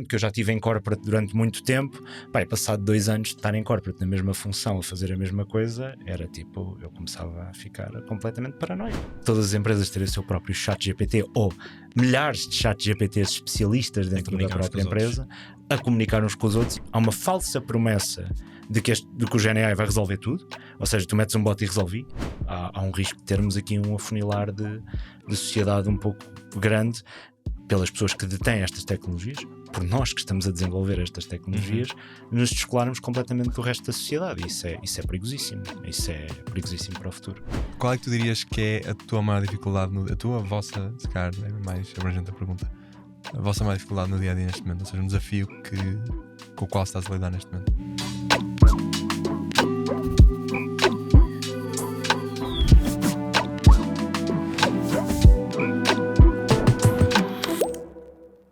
que eu já estive em corporate durante muito tempo, passado 2 anos de estar em corporate na mesma função, a fazer a mesma coisa, era tipo, eu começava a ficar completamente paranoico. Todas as empresas terem o seu próprio chat GPT ou milhares de chat GPTs especialistas dentro da própria empresa, a comunicar uns com os outros. Há uma falsa promessa de que o GenAI vai resolver tudo, ou seja, tu metes um bot e resolvi. Há um risco de termos aqui um afunilar de sociedade um pouco grande pelas pessoas que detêm estas tecnologias, por nós que estamos a desenvolver estas tecnologias, nos descolarmos completamente do resto da sociedade. Isso é perigosíssimo. Isso é perigosíssimo para o futuro. Qual é que tu dirias que é a tua maior dificuldade, a vossa, se calhar é mais abrangente a pergunta, a vossa maior dificuldade no dia-a-dia neste momento, ou seja, um desafio com o qual estás a lidar neste momento?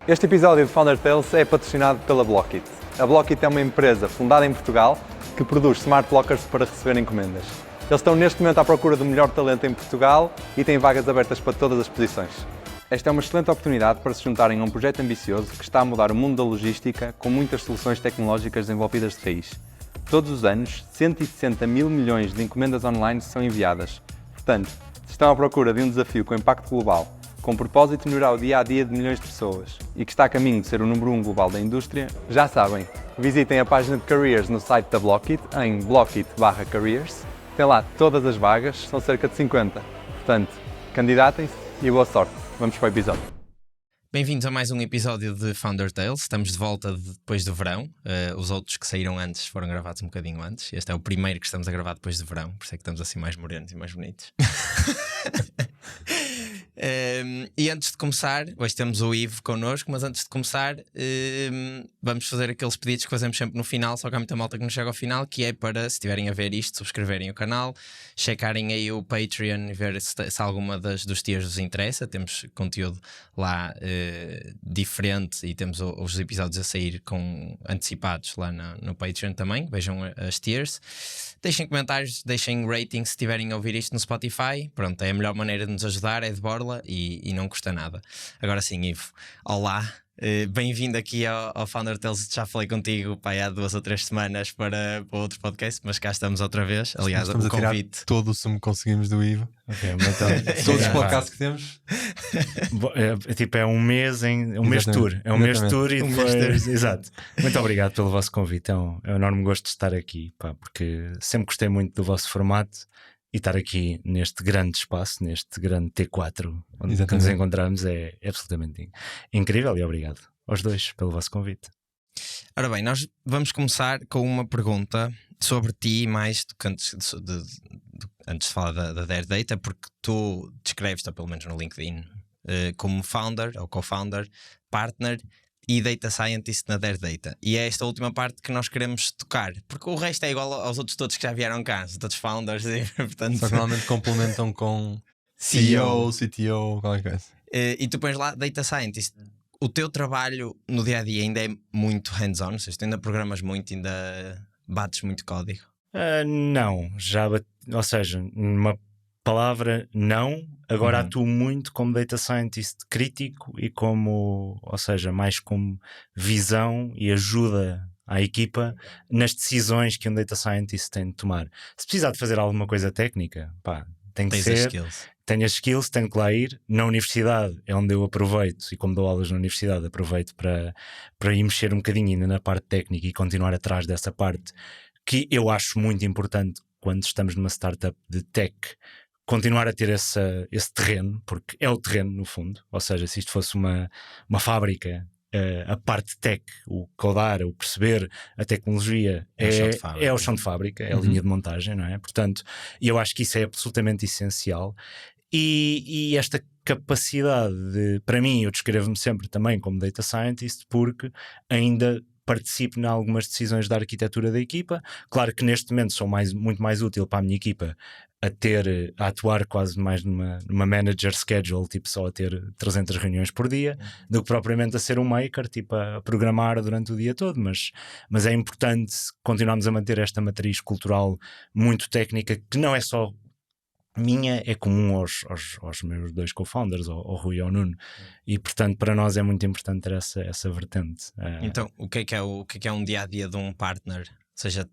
Este episódio de Founder Tales é patrocinado pela Blockit. A Blockit é uma empresa fundada em Portugal que produz smart lockers para receber encomendas. Eles estão neste momento à procura do melhor talento em Portugal e têm vagas abertas para todas as posições. Esta é uma excelente oportunidade para se juntarem a um projeto ambicioso que está a mudar o mundo da logística com muitas soluções tecnológicas desenvolvidas de raiz. Todos os anos, 160 mil milhões de encomendas online são enviadas. Portanto, se estão à procura de um desafio com impacto global, com propósito de melhorar o dia-a-dia de milhões de pessoas e que está a caminho de ser o número 1 global da indústria, já sabem, visitem a página de Careers no site da Blockit, em blockit.careers. Tem lá todas as vagas, são cerca de 50. Portanto, candidatem-se e boa sorte. Vamos para o episódio. Bem-vindos a mais um episódio de Founder Tales. Estamos de volta depois do verão. Os outros que saíram antes foram gravados um bocadinho antes. Este é o primeiro que estamos a gravar depois do verão, por isso é que estamos assim mais morenos e mais bonitos. E antes de começar, hoje temos o Ivo connosco, mas antes de começar vamos fazer aqueles pedidos que fazemos sempre no final, só que há muita malta que não chega ao final, que é para, se estiverem a ver isto, subscreverem o canal, checarem aí o Patreon e ver se alguma dos tiers vos interessa. Temos conteúdo lá diferente e temos os episódios a sair antecipados lá no Patreon também. Vejam as tiers. Deixem comentários, deixem ratings se estiverem a ouvir isto no Spotify. Pronto, é a melhor maneira de nos ajudar, é de borla e não custa nada. Agora sim, Ivo, olá, bem-vindo aqui ao Founder Tales. Já falei contigo há 2 ou 3 semanas para outro podcast, mas cá estamos outra vez. Aliás, estamos o a tirar convite. todo o sumo que conseguimos do Ivo. Okay, então, todos os podcasts que temos. É um mês mês de tour. É um mês de tour e depois. Exato. Muito obrigado pelo vosso convite. É um enorme gosto de estar aqui, porque sempre gostei muito do vosso formato. E estar aqui neste grande espaço, neste grande T4, onde nos encontramos, é absolutamente incrível. E obrigado aos dois pelo vosso convite. Ora bem, nós vamos começar com uma pergunta sobre ti, mais do que antes de falar da Dare Data, porque tu descreves-te, pelo menos no LinkedIn, como founder ou co-founder, partner e Data Scientist na Dare Data. E é esta última parte que nós queremos tocar, porque o resto é igual aos outros todos que já vieram cá, são todos founders e, portanto... Só que normalmente complementam com CEO, CTO, qualquer coisa. E tu pões lá Data Scientist. O teu trabalho no dia-a-dia ainda é muito hands-on, ou seja, tu ainda programas muito, ainda bates muito código? Não, ou seja, numa palavra, não. Agora atuo muito como Data Scientist crítico e ou seja, mais como visão e ajuda à equipa nas decisões que um Data Scientist tem de tomar. Se precisar de fazer alguma coisa técnica, tem que ser. Tenho as skills, tenho que lá ir. Na universidade é onde eu aproveito, e como dou aulas na universidade, aproveito para ir mexer um bocadinho ainda na parte técnica e continuar atrás dessa parte, que eu acho muito importante quando estamos numa startup de tech. Continuar a ter esse terreno, porque é o terreno no fundo, ou seja, se isto fosse uma fábrica, a parte tech, o codar, o perceber a tecnologia é o chão de fábrica, é a linha de montagem, não é? Portanto, eu acho que isso é absolutamente essencial e esta capacidade para mim, eu descrevo-me sempre também como Data Scientist, porque ainda participo em algumas decisões da arquitetura da equipa. Claro que neste momento sou muito mais útil para a minha equipa a atuar quase mais numa manager schedule, tipo só a ter 300 reuniões por dia, do que propriamente a ser um maker, tipo a programar durante o dia todo, mas é importante continuarmos a manter esta matriz cultural muito técnica, que não é só minha é comum aos meus dois co-founders, ao Rui e ao Nuno, e portanto para nós é muito importante ter essa vertente. Então, o que é um dia a dia de um partner? Ou seja,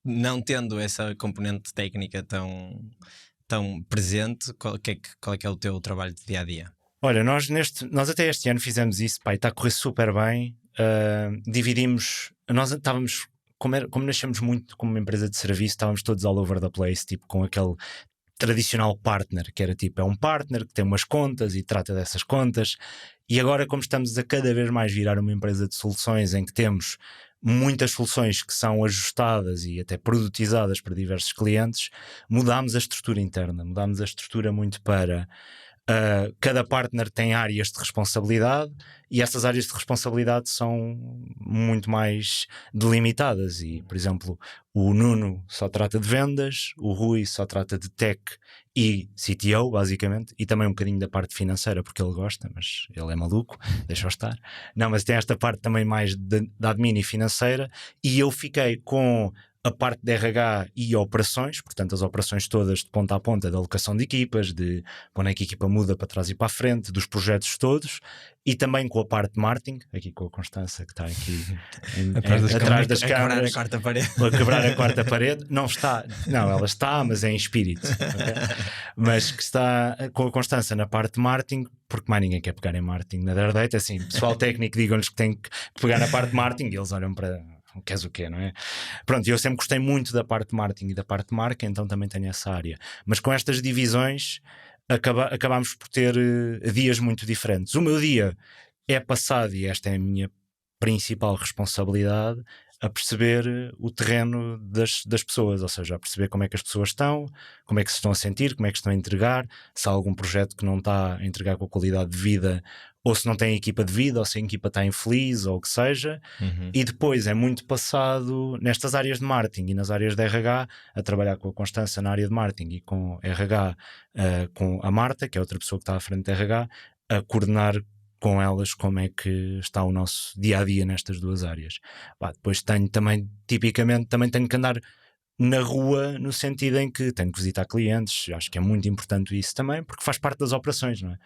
não tendo essa componente técnica tão presente, qual é que é o teu trabalho de dia a dia? Olha, nós até este ano fizemos isso, pá, e está a correr super bem. Dividimos, nós estávamos, como nascemos muito como uma empresa de serviço, estávamos todos all over the place, tipo com aquele tradicional partner, que era tipo, é um partner que tem umas contas e trata dessas contas, e agora como estamos a cada vez mais virar uma empresa de soluções em que temos muitas soluções que são ajustadas e até produtizadas para diversos clientes, mudámos a estrutura interna, mudámos a estrutura muito para cada partner tem áreas de responsabilidade e essas áreas de responsabilidade são muito mais delimitadas e, por exemplo, o Nuno só trata de vendas, o Rui só trata de tech e CTO, basicamente, e também um bocadinho da parte financeira, porque ele gosta, mas ele é maluco, deixa-o estar. Não, mas tem esta parte também mais da admin e financeira, e eu fiquei com a parte de RH e operações, portanto as operações todas de ponta a ponta, da alocação de equipas, de quando é que a equipa muda para trás e para a frente, dos projetos todos, e também com a parte de marketing, aqui com a Constança que está aqui atrás das câmaras, a quebrar a quarta parede. Não, ela está, mas é em espírito, okay? Mas que está com a Constança na parte de marketing, porque mais ninguém quer pegar em marketing na Dare Data, assim, pessoal técnico digam-lhes que têm que pegar na parte de marketing e eles olham para... queres o quê, não é? Pronto, eu sempre gostei muito da parte de marketing e da parte de marca, então também tenho essa área. Mas com estas divisões acabámos por ter dias muito diferentes. O meu dia é passado, e esta é a minha principal responsabilidade, a perceber o terreno das pessoas, ou seja, a perceber como é que as pessoas estão, como é que se estão a sentir, como é que estão a entregar, se há algum projeto que não está a entregar com a qualidade de vida, ou se não tem equipa de vida, ou se a equipa está infeliz, ou o que seja. E depois é muito passado nestas áreas de marketing e nas áreas de RH, a trabalhar com a Constança na área de marketing e com RH, com a Marta, que é outra pessoa que está à frente de RH, a coordenar com elas como é que está o nosso dia-a-dia nestas duas áreas. Depois tenho também, tipicamente, também tenho que andar na rua, no sentido em que tenho que visitar clientes, acho que é muito importante isso também, porque faz parte das operações, não é?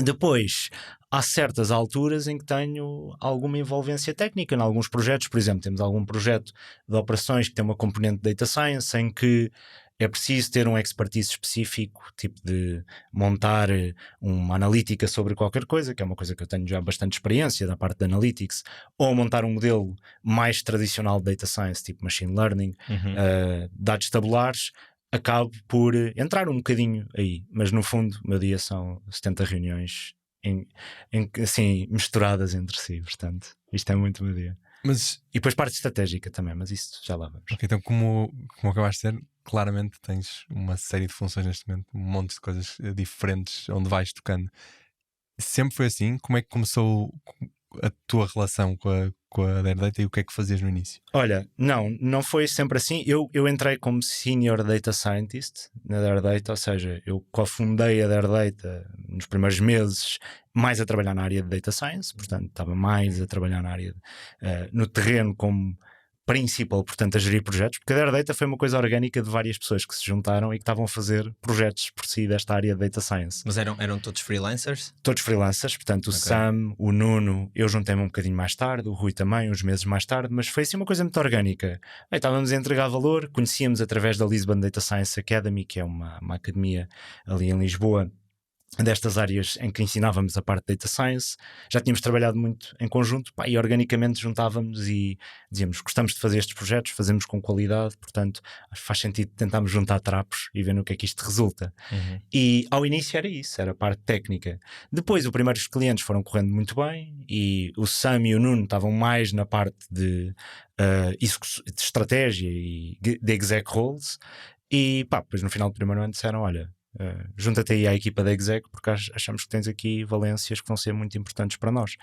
Depois, há certas alturas em que tenho alguma envolvência técnica em alguns projetos. Por exemplo, temos algum projeto de operações que tem uma componente de Data Science em que é preciso ter um expertise específico, tipo de montar uma analítica sobre qualquer coisa, que é uma coisa que eu tenho já bastante experiência da parte de Analytics, ou montar um modelo mais tradicional de Data Science, tipo Machine Learning, dados tabulares. Acabo por entrar um bocadinho aí, mas no fundo o meu dia são 70 reuniões assim, misturadas entre si, portanto isto é muito o meu dia. E depois parte estratégica também, mas isso já lá vamos. Okay, então como acabaste de dizer, claramente tens uma série de funções neste momento, um monte de coisas diferentes onde vais tocando. Sempre foi assim? Como é que começou a tua relação com a Dare Data e o que é que fazias no início? Olha, não foi sempre assim. Eu entrei como Senior Data Scientist na Dare Data, ou seja, eu cofundei a Dare Data nos primeiros meses mais a trabalhar na área de Data Science, portanto estava mais a trabalhar na área no terreno como principal, portanto a gerir projetos, porque a Dare Data foi uma coisa orgânica de várias pessoas que se juntaram e que estavam a fazer projetos por si desta área de Data Science. Mas eram todos freelancers? Todos freelancers, portanto o Sam, o Nuno, eu juntei-me um bocadinho mais tarde, o Rui também, uns meses mais tarde, mas foi assim uma coisa muito orgânica. Aí estávamos a entregar valor, conhecíamos através da Lisbon Data Science Academy, que é uma academia ali em Lisboa, destas áreas em que ensinávamos a parte de Data Science. Já tínhamos trabalhado muito em conjunto, e organicamente juntávamos e dizíamos, gostamos de fazer estes projetos, fazemos com qualidade, portanto faz sentido tentarmos juntar trapos e ver no que é que isto resulta. E ao início era isso, era a parte técnica. Depois os primeiros clientes foram correndo muito bem e o Sam e o Nuno estavam mais na parte de estratégia e de exec roles, e depois no final do primeiro ano disseram, olha, junta-te aí à equipa da exec, porque achamos que tens aqui valências que vão ser muito importantes para nós.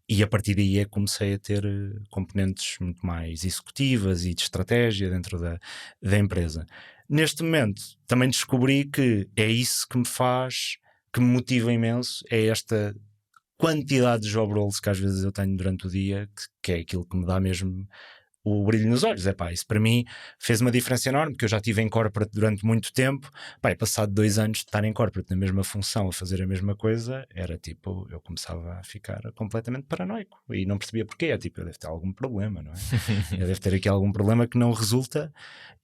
E a partir daí comecei a ter componentes muito mais executivas e de estratégia dentro da empresa. Neste momento também descobri que é isso que me motiva imenso, é esta quantidade de job roles que às vezes eu tenho durante o dia, que é aquilo que me dá mesmo o brilho nos olhos. Isso para mim fez uma diferença enorme, porque eu já estive em corporate durante muito tempo. Passado 2 anos de estar em corporate na mesma função, a fazer a mesma coisa, era tipo, eu começava a ficar completamente paranoico e não percebia porquê. Eu devo ter algum problema, não é? Eu devo ter aqui algum problema que não resulta.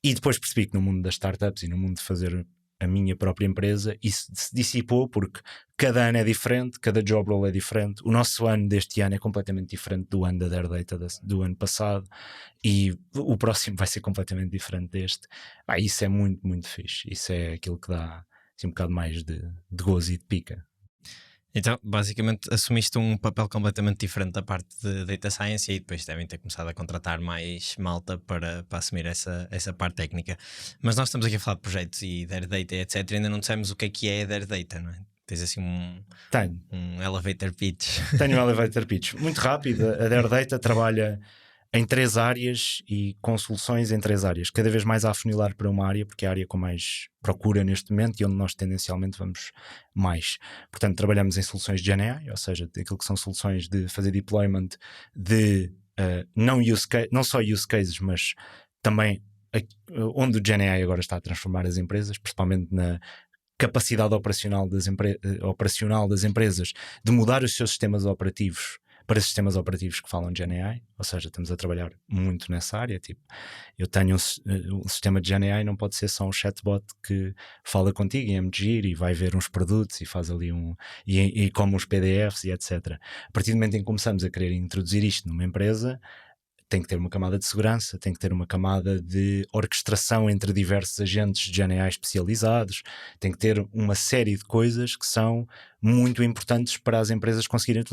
E depois percebi que no mundo das startups e no mundo de fazer a minha própria empresa, isso se dissipou, porque cada ano é diferente, cada job role é diferente. O nosso ano deste ano é completamente diferente do ano da Dare Data do ano passado, e o próximo vai ser completamente diferente deste. Isso é muito, muito fixe. Isso é aquilo que dá assim, um bocado mais de gozo e de pica. Então, basicamente, assumiste um papel completamente diferente da parte de Data Science e aí depois devem ter começado a contratar mais malta para assumir essa parte técnica. Mas nós estamos aqui a falar de projetos e Dare Data, etc. E ainda não dissemos o que é Dare Data, não é? Tens assim um elevator pitch. Tenho um elevator pitch. Muito rápido. A Dare Data trabalha em 3 áreas e com soluções em 3 áreas, cada vez mais a afunilar para uma área, porque é a área com mais procura neste momento e onde nós tendencialmente vamos mais. Portanto, trabalhamos em soluções de GenAI, ou seja, aquilo que são soluções de fazer deployment de não só use cases, mas também onde o GenAI agora está a transformar as empresas, principalmente na capacidade operacional das empresas de mudar os seus sistemas operativos para sistemas operativos que falam de GenAI, ou seja, estamos a trabalhar muito nessa área. Tipo, eu tenho um sistema de GenAI, não pode ser só um chatbot que fala contigo e é muito giro e vai ver uns produtos e faz ali e come uns PDFs e etc. A partir do momento em que começamos a querer introduzir isto numa empresa, tem que ter uma camada de segurança, tem que ter uma camada de orquestração entre diversos agentes de GenAI especializados, tem que ter uma série de coisas que são muito importantes para as empresas conseguirem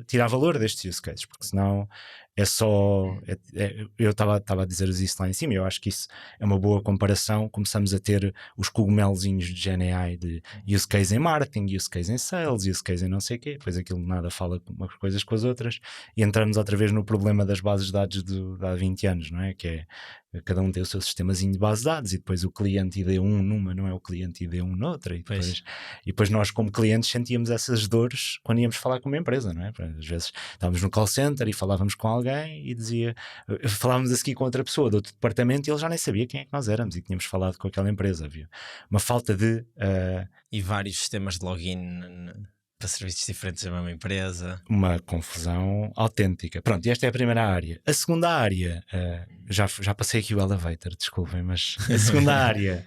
tirar valor destes use cases, porque senão é só... eu estava a dizer isso lá em cima, eu acho que isso é uma boa comparação. Começamos a ter os cogumelzinhos de GenAI de use case em marketing, use case em sales, use case em não sei o quê, depois aquilo nada fala umas coisas com as outras e entramos outra vez no problema das bases de dados de há 20 anos, não é? Que é, cada um tem o seu sistemazinho de base de dados e depois o cliente ID1 numa não é o cliente ID1 noutra, e depois nós como clientes sentíamos essas dores quando íamos falar com uma empresa, não é? Às vezes estávamos no call center e falávamos com alguém e falávamos a seguir com outra pessoa de outro departamento e ele já nem sabia quem é que nós éramos e que tínhamos falado com aquela empresa. Havia uma falta de... E vários sistemas de login para serviços diferentes da mesma empresa. Uma confusão autêntica. Pronto, e esta é a primeira área. A segunda área, já passei aqui o elevator, desculpem, mas a segunda área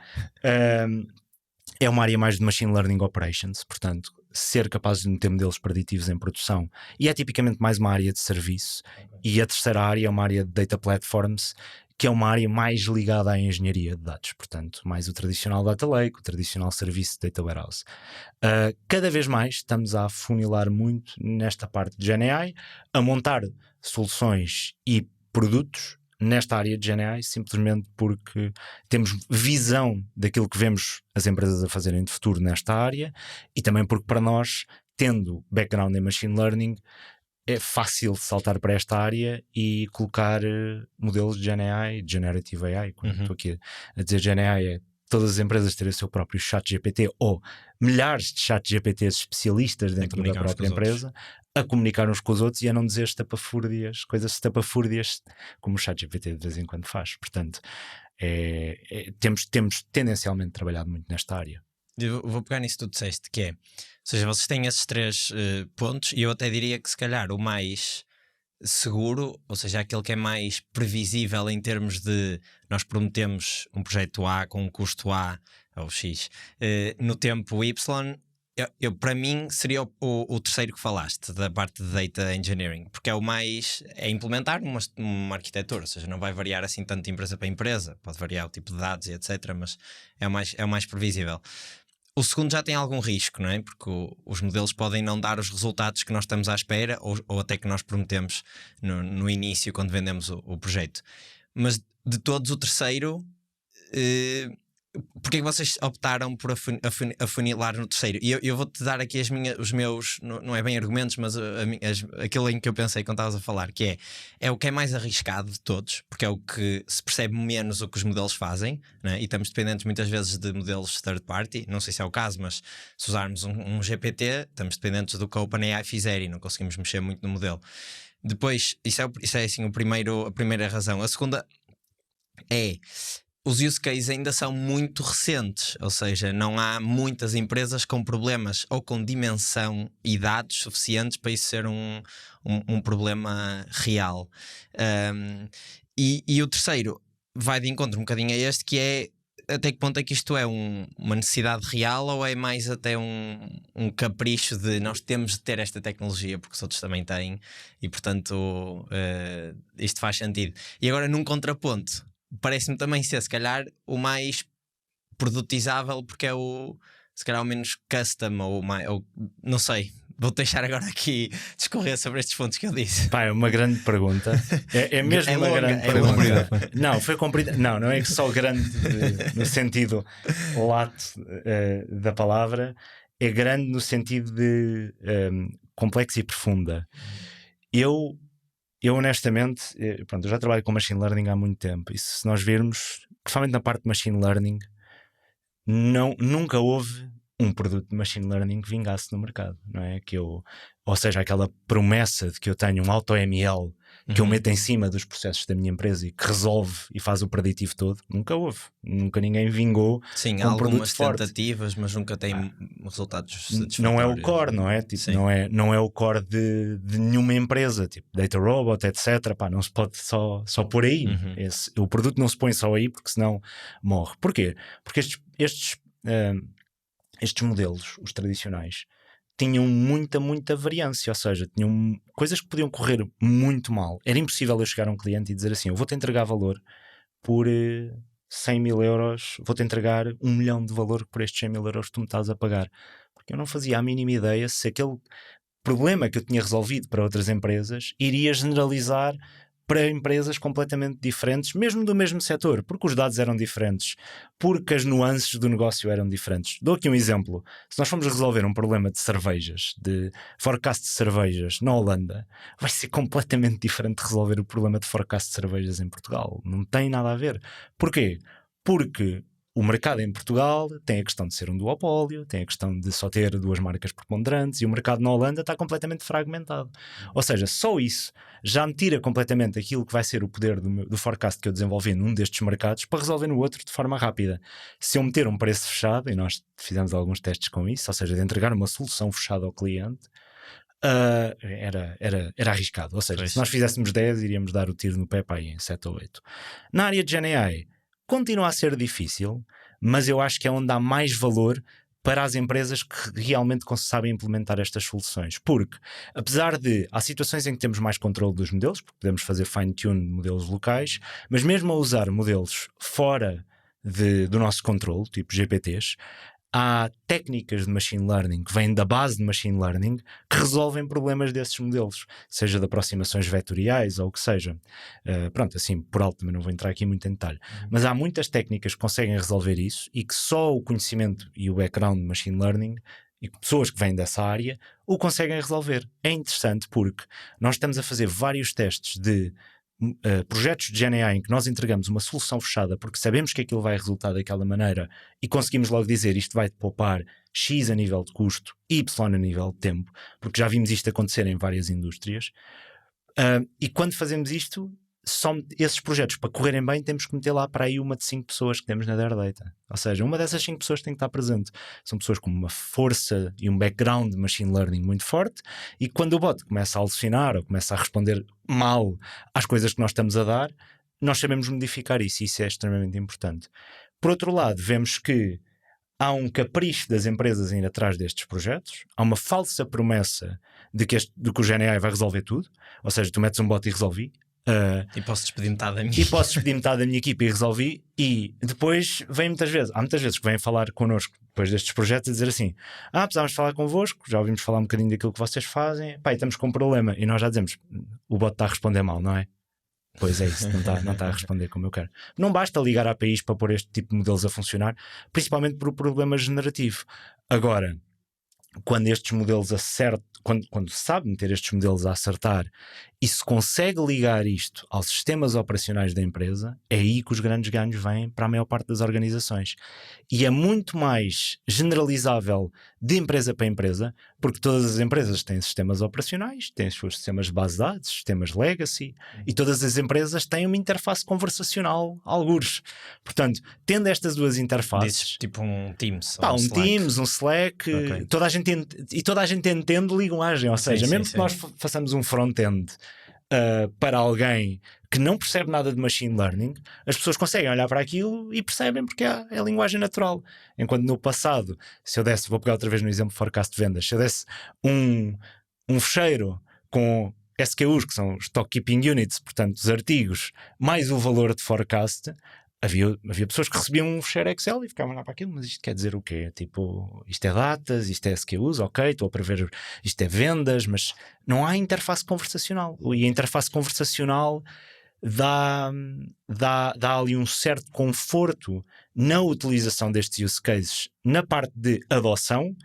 é uma área mais de Machine Learning Operations, portanto, ser capaz de meter modelos preditivos em produção, e é tipicamente mais uma área de serviço. E a terceira área é uma área de Data Platforms, que é uma área mais ligada à engenharia de dados, portanto, mais o tradicional Data Lake, o tradicional serviço de Data Warehouse. Cada vez mais estamos a afunilar muito nesta parte de GenAI, a montar soluções e produtos nesta área de GenAI, simplesmente porque temos visão daquilo que vemos as empresas a fazerem de futuro nesta área, e também porque para nós, tendo background em Machine Learning, é fácil saltar para esta área e colocar modelos de GenAI, Generative AI. Quando estou aqui a dizer GenAI, é todas as empresas terem o seu próprio chat GPT ou milhares de chat GPTs especialistas dentro da própria empresa a comunicar uns com os outros e a não dizer coisas estapafúrdias como o chat GPT de vez em quando faz. Portanto, temos tendencialmente trabalhado muito nesta área. Eu vou pegar nisso que tu disseste, que é, ou seja, vocês têm esses 3 pontos, e eu até diria que se calhar o mais seguro, ou seja, aquele que é mais previsível em termos de nós prometemos um projeto A com um custo A ou X no tempo Y, para mim seria o terceiro que falaste, da parte de Data Engineering, porque é implementar uma arquitetura, ou seja, não vai variar assim tanto de empresa para empresa, pode variar o tipo de dados e etc, mas é o mais previsível. O segundo já tem algum risco, não é? Porque os modelos podem não dar os resultados que nós estamos à espera ou até que nós prometemos no início, quando vendemos o projeto. Mas de todos, o terceiro, porque é que vocês optaram por afunilar no terceiro? E eu vou-te dar aqui os meus, não é bem argumentos, mas aquilo em que eu pensei quando estavas a falar, que é o que é mais arriscado de todos, porque é o que se percebe menos o que os modelos fazem, né? E estamos dependentes muitas vezes de modelos third party, não sei se é o caso, mas se usarmos um GPT, estamos dependentes do que a OpenAI fizer e não conseguimos mexer muito no modelo. Depois, isso é assim a primeira razão. A segunda é... Os use cases ainda são muito recentes, ou seja, não há muitas empresas com problemas ou com dimensão e dados suficientes para isso ser um problema real. E o terceiro vai de encontro um bocadinho a este, que é até que ponto é que isto é uma necessidade real ou é mais até um capricho de nós temos de ter esta tecnologia porque os outros também têm e portanto isto faz sentido. E agora num contraponto, parece-me também ser se calhar o mais produtizável porque é se calhar o menos custom ou não sei. Vou deixar agora aqui discorrer sobre estes pontos que eu disse. Pá, é uma grande pergunta. É mesmo uma longa, grande pergunta. Não, foi comprida. Não é que só grande no sentido lato da palavra, é grande no sentido de complexa e profunda. Eu honestamente, pronto, eu já trabalho com machine learning há muito tempo. E se nós virmos, principalmente na parte de machine learning, nunca houve um produto de machine learning que vingasse no mercado, não é? Ou seja, aquela promessa de que eu tenho um AutoML que eu meto em cima dos processos da minha empresa e que resolve e faz o preditivo todo, nunca houve. Nunca ninguém vingou. Sim, há algumas tentativas, mas nunca tem resultados satisfatórios. Não é o core, não é? Tipo, não é o core de nenhuma empresa, tipo DataRobot, etc. Pá, não se pode só pôr aí. O produto não se põe só aí porque senão morre. Porquê? Porque estes modelos, os tradicionais, tinham muita variância, ou seja, tinham coisas que podiam correr muito mal. Era impossível eu chegar a um cliente e dizer assim: eu vou-te entregar valor por 100 mil euros, vou-te entregar 1 milhão de valor por estes 100 mil euros que tu me estás a pagar. Porque eu não fazia a mínima ideia se aquele problema que eu tinha resolvido para outras empresas iria generalizar para empresas completamente diferentes, mesmo do mesmo setor, porque os dados eram diferentes, porque as nuances do negócio eram diferentes. Dou aqui um exemplo. Se nós formos resolver um problema de cervejas, de forecast de cervejas na Holanda, vai ser completamente diferente de resolver o problema de forecast de cervejas em Portugal. Não tem nada a ver. Porquê? Porque o mercado em Portugal tem a questão de ser um duopólio, tem a questão de só ter 2 marcas preponderantes, e o mercado na Holanda está completamente fragmentado. Ou seja, só isso já me tira completamente aquilo que vai ser o poder do forecast que eu desenvolvi num destes mercados para resolver no outro de forma rápida. Se eu meter um preço fechado, e nós fizemos alguns testes com isso, ou seja, de entregar uma solução fechada ao cliente, era arriscado. Ou seja, se nós fizéssemos 10, iríamos dar o tiro no pé para aí em 7 ou 8. Na área de GenAI, continua a ser difícil, mas eu acho que é onde há mais valor para as empresas que realmente sabem implementar estas soluções. Porque, apesar de há situações em que temos mais controle dos modelos, porque podemos fazer fine-tune de modelos locais, mas mesmo a usar modelos fora do nosso controle, tipo GPTs, há técnicas de machine learning que vêm da base de machine learning que resolvem problemas desses modelos, seja de aproximações vetoriais ou o que seja. Pronto, assim, por alto também não vou entrar aqui muito em detalhe. Mas há muitas técnicas que conseguem resolver isso e que só o conhecimento e o background de machine learning e pessoas que vêm dessa área o conseguem resolver. É interessante porque nós estamos a fazer vários testes de projetos de GenAI em que nós entregamos uma solução fechada porque sabemos que aquilo vai resultar daquela maneira e conseguimos logo dizer isto vai-te poupar X a nível de custo, Y a nível de tempo, porque já vimos isto acontecer em várias indústrias. E quando fazemos isto, só esses projetos para correrem bem temos que meter lá para aí uma de 5 pessoas que temos na Dare Data. Ou seja, uma dessas 5 pessoas tem que estar presente. São pessoas com uma força e um background de machine learning muito forte, e quando o bot começa a alucinar ou começa a responder mal às coisas que nós estamos a dar, nós sabemos modificar isso, e isso é extremamente importante. Por outro lado, vemos que há um capricho das empresas ainda atrás destes projetos, há uma falsa promessa de que o GenAI vai resolver tudo, ou seja, tu metes um bot e resolvi. E posso despedir metade da minha equipa e resolvi. E depois há muitas vezes que vêm falar connosco depois destes projetos e dizer assim: precisávamos falar convosco, já ouvimos falar um bocadinho daquilo que vocês fazem, e estamos com um problema. E nós já dizemos: o bot está a responder mal, não é? Pois é isso, não está a responder como eu quero. Não basta ligar a APIs para pôr este tipo de modelos a funcionar, principalmente por o problema generativo. Agora, quando estes modelos acertam, quando se sabe meter estes modelos a acertar e se consegue ligar isto aos sistemas operacionais da empresa, é aí que os grandes ganhos vêm para a maior parte das organizações. E é muito mais generalizável de empresa para empresa, porque todas as empresas têm sistemas operacionais, têm os seus sistemas de base de dados, sistemas legacy, e todas as empresas têm uma interface conversacional, algures. Portanto, tendo estas duas interfaces, Dizes, tipo um Teams, um Slack. Teams, um Slack, Ok. toda a gente toda a gente entende linguagem, ou seja, sim, mesmo sim. que nós façamos um front-end para alguém que não percebe nada de machine learning, as pessoas conseguem olhar para aquilo e percebem porque é a linguagem natural. Enquanto no passado, se eu desse, vou pegar outra vez no exemplo de forecast de vendas, se eu desse um fecheiro com SKUs, que são Stock Keeping Units, portanto os artigos, mais o valor de forecast, havia pessoas que recebiam um fecheiro Excel e ficavam lá para aquilo, mas isto quer dizer o quê? Tipo, isto é datas, isto é SKUs, ok, estou a prever, isto é vendas, mas não há interface conversacional. E a interface conversacional dá ali um certo conforto na utilização destes use cases, na parte de adoção,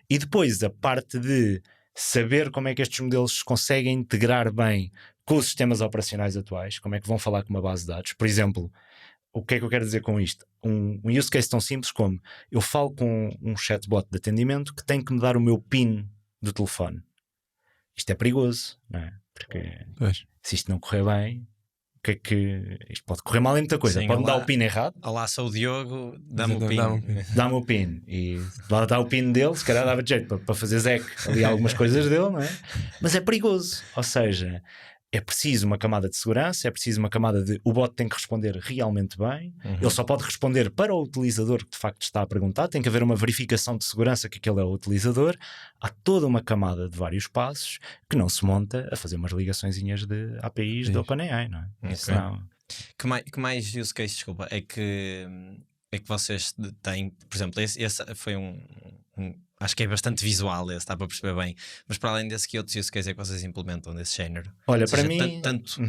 e depois a parte de saber como é que estes modelos se conseguem integrar bem com os sistemas operacionais atuais, como é que vão falar com uma base de dados. Por exemplo, o que é que eu quero dizer com isto? Um use case tão simples como eu falo com um chatbot de atendimento que tem que me dar o meu PIN do telefone. Isto é perigoso, não é? Porque se isto não correr bem, o que é que isto pode correr mal em muita coisa? Sim, Pode me olá. dar o PIN errado. Olá, sou o Diogo, dá-me o Dá-me PIN. Dá-me o PIN e lá dá o PIN dele, se calhar dava de jeito para fazer Zec ali algumas coisas dele, não é? Mas é perigoso, ou seja, é preciso uma camada de segurança, é preciso uma camada de o bot tem que responder realmente bem, ele só pode responder para o utilizador que de facto está a perguntar, tem que haver uma verificação de segurança que aquele é o utilizador. Há toda uma camada de vários passos que não se monta a fazer umas ligaçõezinhas de APIs de OpenAI, não é? Isso não... Que mais use case, desculpa, é que vocês têm, por exemplo, esse foi acho que é bastante visual, esse, dá para perceber bem, mas para além desse, que outros use cases é que vocês implementam desse género? Olha, Ou seja, para mim... tanto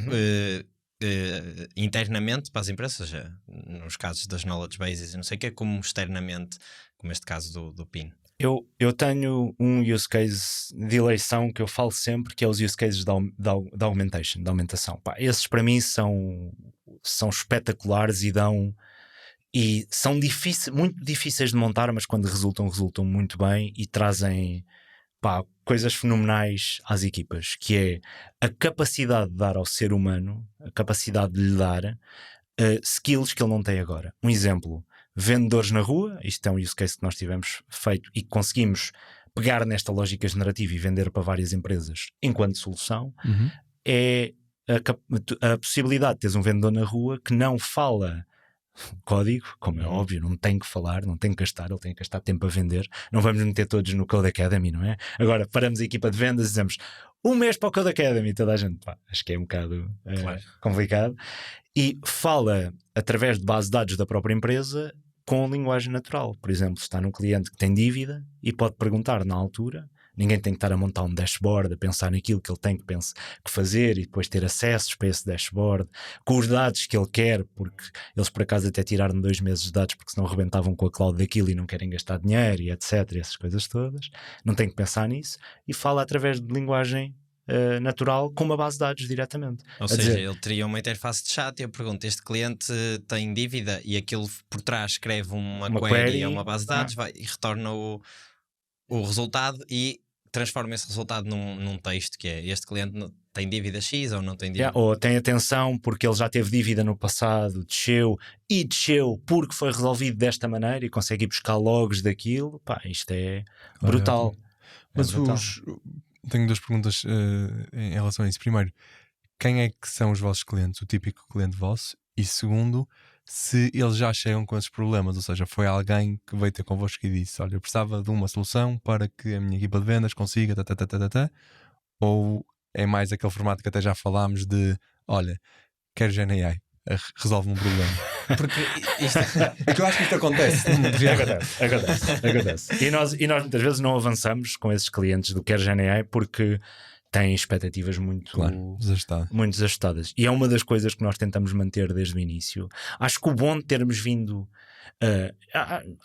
internamente para as empresas, seja, nos casos das knowledge bases e não sei o que, como externamente, como este caso do PIN. Eu tenho um use case de eleição que eu falo sempre, que é os use cases da augmentation, da aumentação. Pá, esses para mim são espetaculares e são muito difíceis de montar, mas quando resultam muito bem e trazem coisas fenomenais às equipas, que é a capacidade de dar ao ser humano, a capacidade de lhe dar skills que ele não tem agora. Um exemplo: vendedores na rua, isto é um use case que nós tivemos feito e que conseguimos pegar nesta lógica generativa e vender para várias empresas enquanto solução, é a possibilidade de teres um vendedor na rua que não fala código, como é óbvio, não tem que falar, não tem que gastar, ele tem que gastar tempo a vender. Não vamos meter todos no Code Academy, não é? Agora paramos a equipa de vendas e dizemos um mês para o Code Academy, toda a gente, acho que é um bocado complicado, e fala através de base de dados da própria empresa com linguagem natural. Por exemplo, está num cliente que tem dívida e pode perguntar na altura. Ninguém tem que estar a montar um dashboard, a pensar naquilo que ele tem que fazer e depois ter acessos para esse dashboard, com os dados que ele quer, porque eles por acaso até tiraram 2 meses de dados porque senão rebentavam com a cloud daquilo e não querem gastar dinheiro e etc, essas coisas todas. Não tem que pensar nisso e fala através de linguagem natural com uma base de dados diretamente. Ou seja, ele teria uma interface de chat e eu pergunto, este cliente tem dívida, e aquilo por trás escreve uma query a uma base de dados, vai e retorna o resultado e transforma esse resultado num texto que é: este cliente tem dívida X ou não tem dívida. Ou tem atenção porque ele já teve dívida no passado, desceu porque foi resolvido desta maneira, e consegue ir buscar logs daquilo. Isto é brutal. Mas tenho 2 perguntas em relação a isso. Primeiro, quem é que são os vossos clientes, o típico cliente vosso? E segundo, se eles já chegam com esses problemas, ou seja, foi alguém que veio ter convosco e disse: olha, eu precisava de uma solução para que a minha equipa de vendas consiga ou é mais aquele formato que até já falámos de: olha, quero GenAI, resolve um problema. Porque isto... é que eu acho que isto acontece. Acontece. E nós muitas vezes não avançamos com esses clientes do Quer GenAI porque têm expectativas muito desajustadas. E é uma das coisas que nós tentamos manter desde o início. Acho que o bom de termos vindo...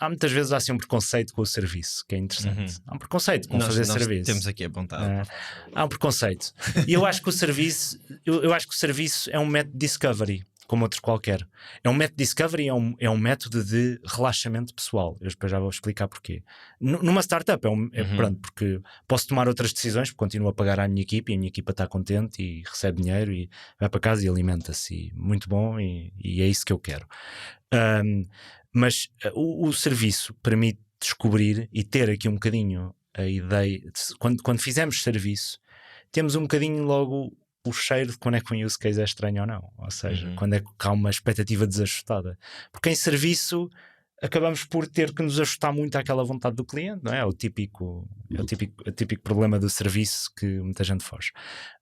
há muitas vezes assim um preconceito com o serviço, que é interessante. Há um preconceito com fazer serviço. Temos aqui apontado. Há um preconceito. E eu acho que o serviço é um método de discovery. como outro qualquer. É um método de discovery, é um método de relaxamento pessoal. Eu depois já vou explicar porquê. Numa startup pronto, porque posso tomar outras decisões, porque continuo a pagar à minha equipa e a minha equipa está contente e recebe dinheiro e vai para casa e alimenta-se. E muito bom, e é isso que eu quero. Mas o serviço permite descobrir e ter aqui um bocadinho a ideia. Quando fizemos serviço, temos um bocadinho logo o cheiro de quando é que um use case é estranho ou não. Ou seja, quando é que há uma expectativa desajustada. Porque em serviço acabamos por ter que nos ajustar muito àquela vontade do cliente, não é? É o típico problema do serviço que muita gente foge.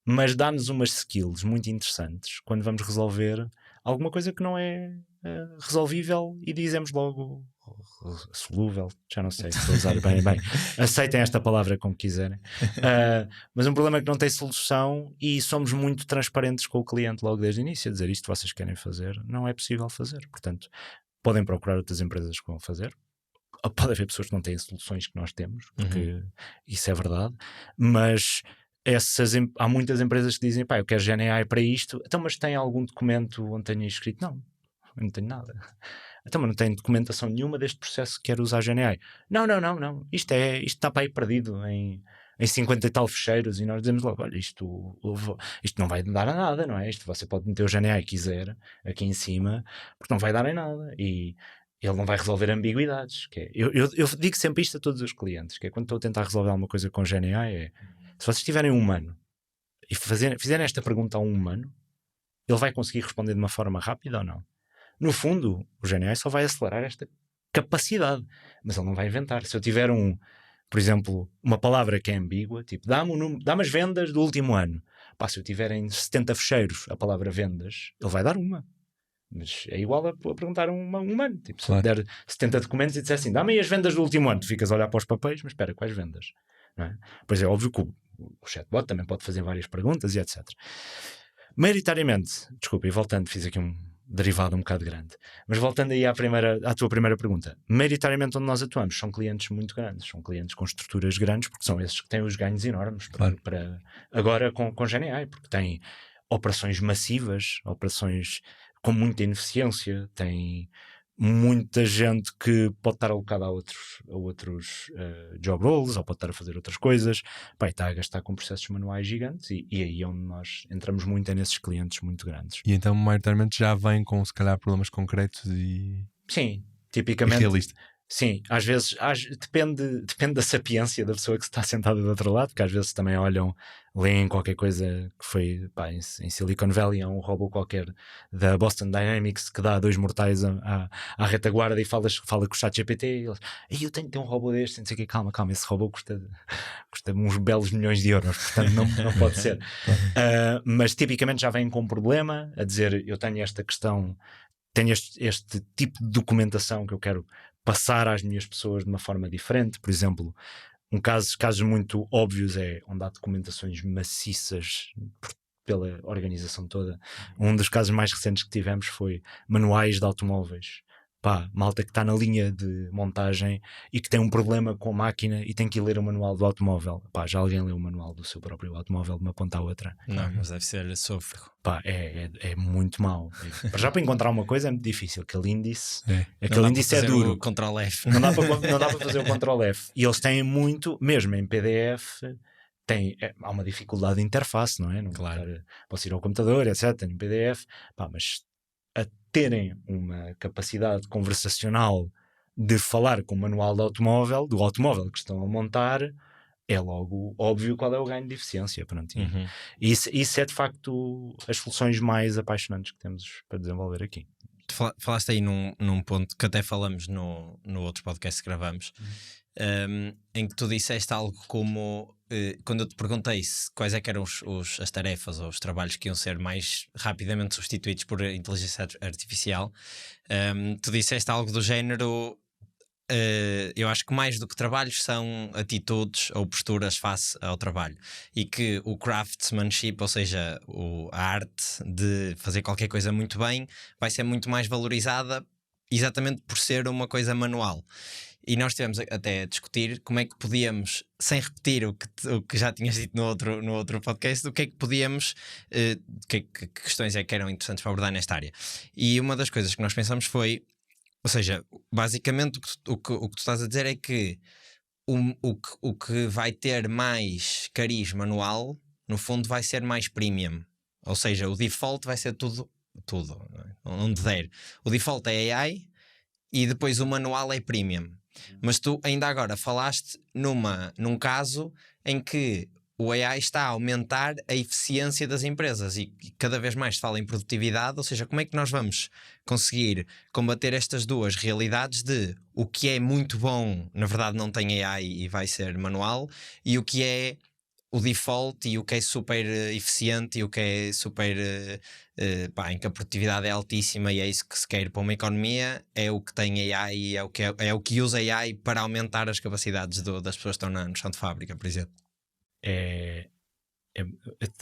Mas dá-nos umas skills muito interessantes quando vamos resolver alguma coisa que não é resolvível e dizemos logo solúvel, já não sei se estou a usar bem, aceitem esta palavra como quiserem, mas um problema que não tem solução e somos muito transparentes com o cliente logo desde o início, a dizer isto vocês querem fazer, não é possível fazer, portanto podem procurar outras empresas que vão fazer, pode haver pessoas que não têm soluções que nós temos, porque isso é verdade, mas há muitas empresas que dizem, pá, eu quero GenAI para isto, então mas tem algum documento onde tenha escrito? Não tenho nada. Então, mas não tenho documentação nenhuma deste processo que quero usar GenAI. Não. Isto está para aí perdido em 50 e tal ficheiros e nós dizemos logo, olha, isto não vai dar a nada, não é? Isto você pode meter o GenAI que quiser aqui em cima, porque não vai dar em nada e ele não vai resolver ambiguidades. Que é, eu digo sempre isto a todos os clientes, que é quando estou a tentar resolver alguma coisa com GenAI, se vocês tiverem um humano e fizerem esta pergunta a um humano, ele vai conseguir responder de uma forma rápida ou não? No fundo, o GenAI só vai acelerar esta capacidade, mas ele não vai inventar. Se eu tiver por exemplo, uma palavra que é ambígua, tipo, dá-me as vendas do último ano. Pá, se eu tiver em 70 fecheiros a palavra vendas, ele vai dar uma. Mas é igual a perguntar a um humano. Tipo, se eu der 70 documentos e disser assim, dá-me aí as vendas do último ano, tu ficas a olhar para os papéis, mas espera, quais vendas? Não é? Pois é óbvio que o chatbot também pode fazer várias perguntas e etc. Maioritariamente, desculpa, e voltando, fiz aqui um derivado um bocado grande, mas voltando aí à tua primeira pergunta, maioritariamente onde nós atuamos são clientes muito grandes, são clientes com estruturas grandes, porque são esses que têm os ganhos enormes para agora com GenAI, porque têm operações massivas, operações com muita ineficiência, têm muita gente que pode estar alocada a outros job roles, ou pode estar a fazer outras coisas, pá, está a gastar com processos manuais gigantes e aí é onde nós entramos muito é nesses clientes muito grandes. E então maioritariamente já vem com se calhar problemas concretos e... Sim, tipicamente. Realista. Sim, às vezes depende da sapiência da pessoa que está sentada do outro lado, porque às vezes também leem qualquer coisa que foi, pá, em Silicon Valley há um robô qualquer da Boston Dynamics que dá 2 mortais à retaguarda e fala com o ChatGPT e eles, eu tenho que ter um robô deste, não sei o que, calma, esse robô custa uns belos milhões de euros, portanto não pode ser. Mas tipicamente já vem com um problema, a dizer, eu tenho esta questão, tenho este tipo de documentação que eu quero passar às minhas pessoas de uma forma diferente. Por exemplo, casos muito óbvios é onde há documentações maciças pela organização toda. Um dos casos mais recentes que tivemos foi manuais de automóveis. Pá, malta que está na linha de montagem e que tem um problema com a máquina e tem que ir ler o manual do automóvel. Pá, já alguém leu o manual do seu próprio automóvel de uma ponta à outra? Não, mas deve ser sofro. Pá, é muito mau. Já para encontrar uma coisa é muito difícil. Aquele índice é duro. Ctrl F. Não dá para fazer o Ctrl F. E eles têm muito, mesmo em PDF, há uma dificuldade de interface, não é? Claro. Posso ir ao computador, etc. Tenho PDF. Pá, mas a terem uma capacidade conversacional de falar com o manual do automóvel que estão a montar, é logo óbvio qual é o ganho de eficiência. Isso é de facto as soluções mais apaixonantes que temos para desenvolver aqui. Tu falaste aí num ponto que até falamos no outro podcast que gravamos, em que tu disseste algo como quando eu te perguntei quais é que eram as tarefas ou os trabalhos que iam ser mais rapidamente substituídos por inteligência artificial, tu disseste algo do género, eu acho que mais do que trabalhos são atitudes ou posturas face ao trabalho, e que o craftsmanship, ou seja, a arte de fazer qualquer coisa muito bem, vai ser muito mais valorizada exatamente por ser uma coisa manual. E nós estivemos até a discutir como é que podíamos, sem repetir o que já tinhas dito no outro podcast, o que é que podíamos, que questões é que eram interessantes para abordar nesta área. E uma das coisas que nós pensamos foi, ou seja, basicamente o que tu estás a dizer é que o que vai ter mais cariz manual, no fundo vai ser mais premium. Ou seja, o default vai ser tudo não é? Onde der. O default é AI e depois o manual é premium. Mas tu ainda agora falaste num caso em que o AI está a aumentar a eficiência das empresas e cada vez mais se fala em produtividade, ou seja, como é que nós vamos conseguir combater estas duas realidades de o que é muito bom, na verdade não tem AI e vai ser manual, e o que é o default e o que é super eficiente e o que é super em que a produtividade é altíssima e é isso que se quer para uma economia, é o que tem AI e é o que usa AI para aumentar as capacidades das pessoas que estão no chão de fábrica, por exemplo. É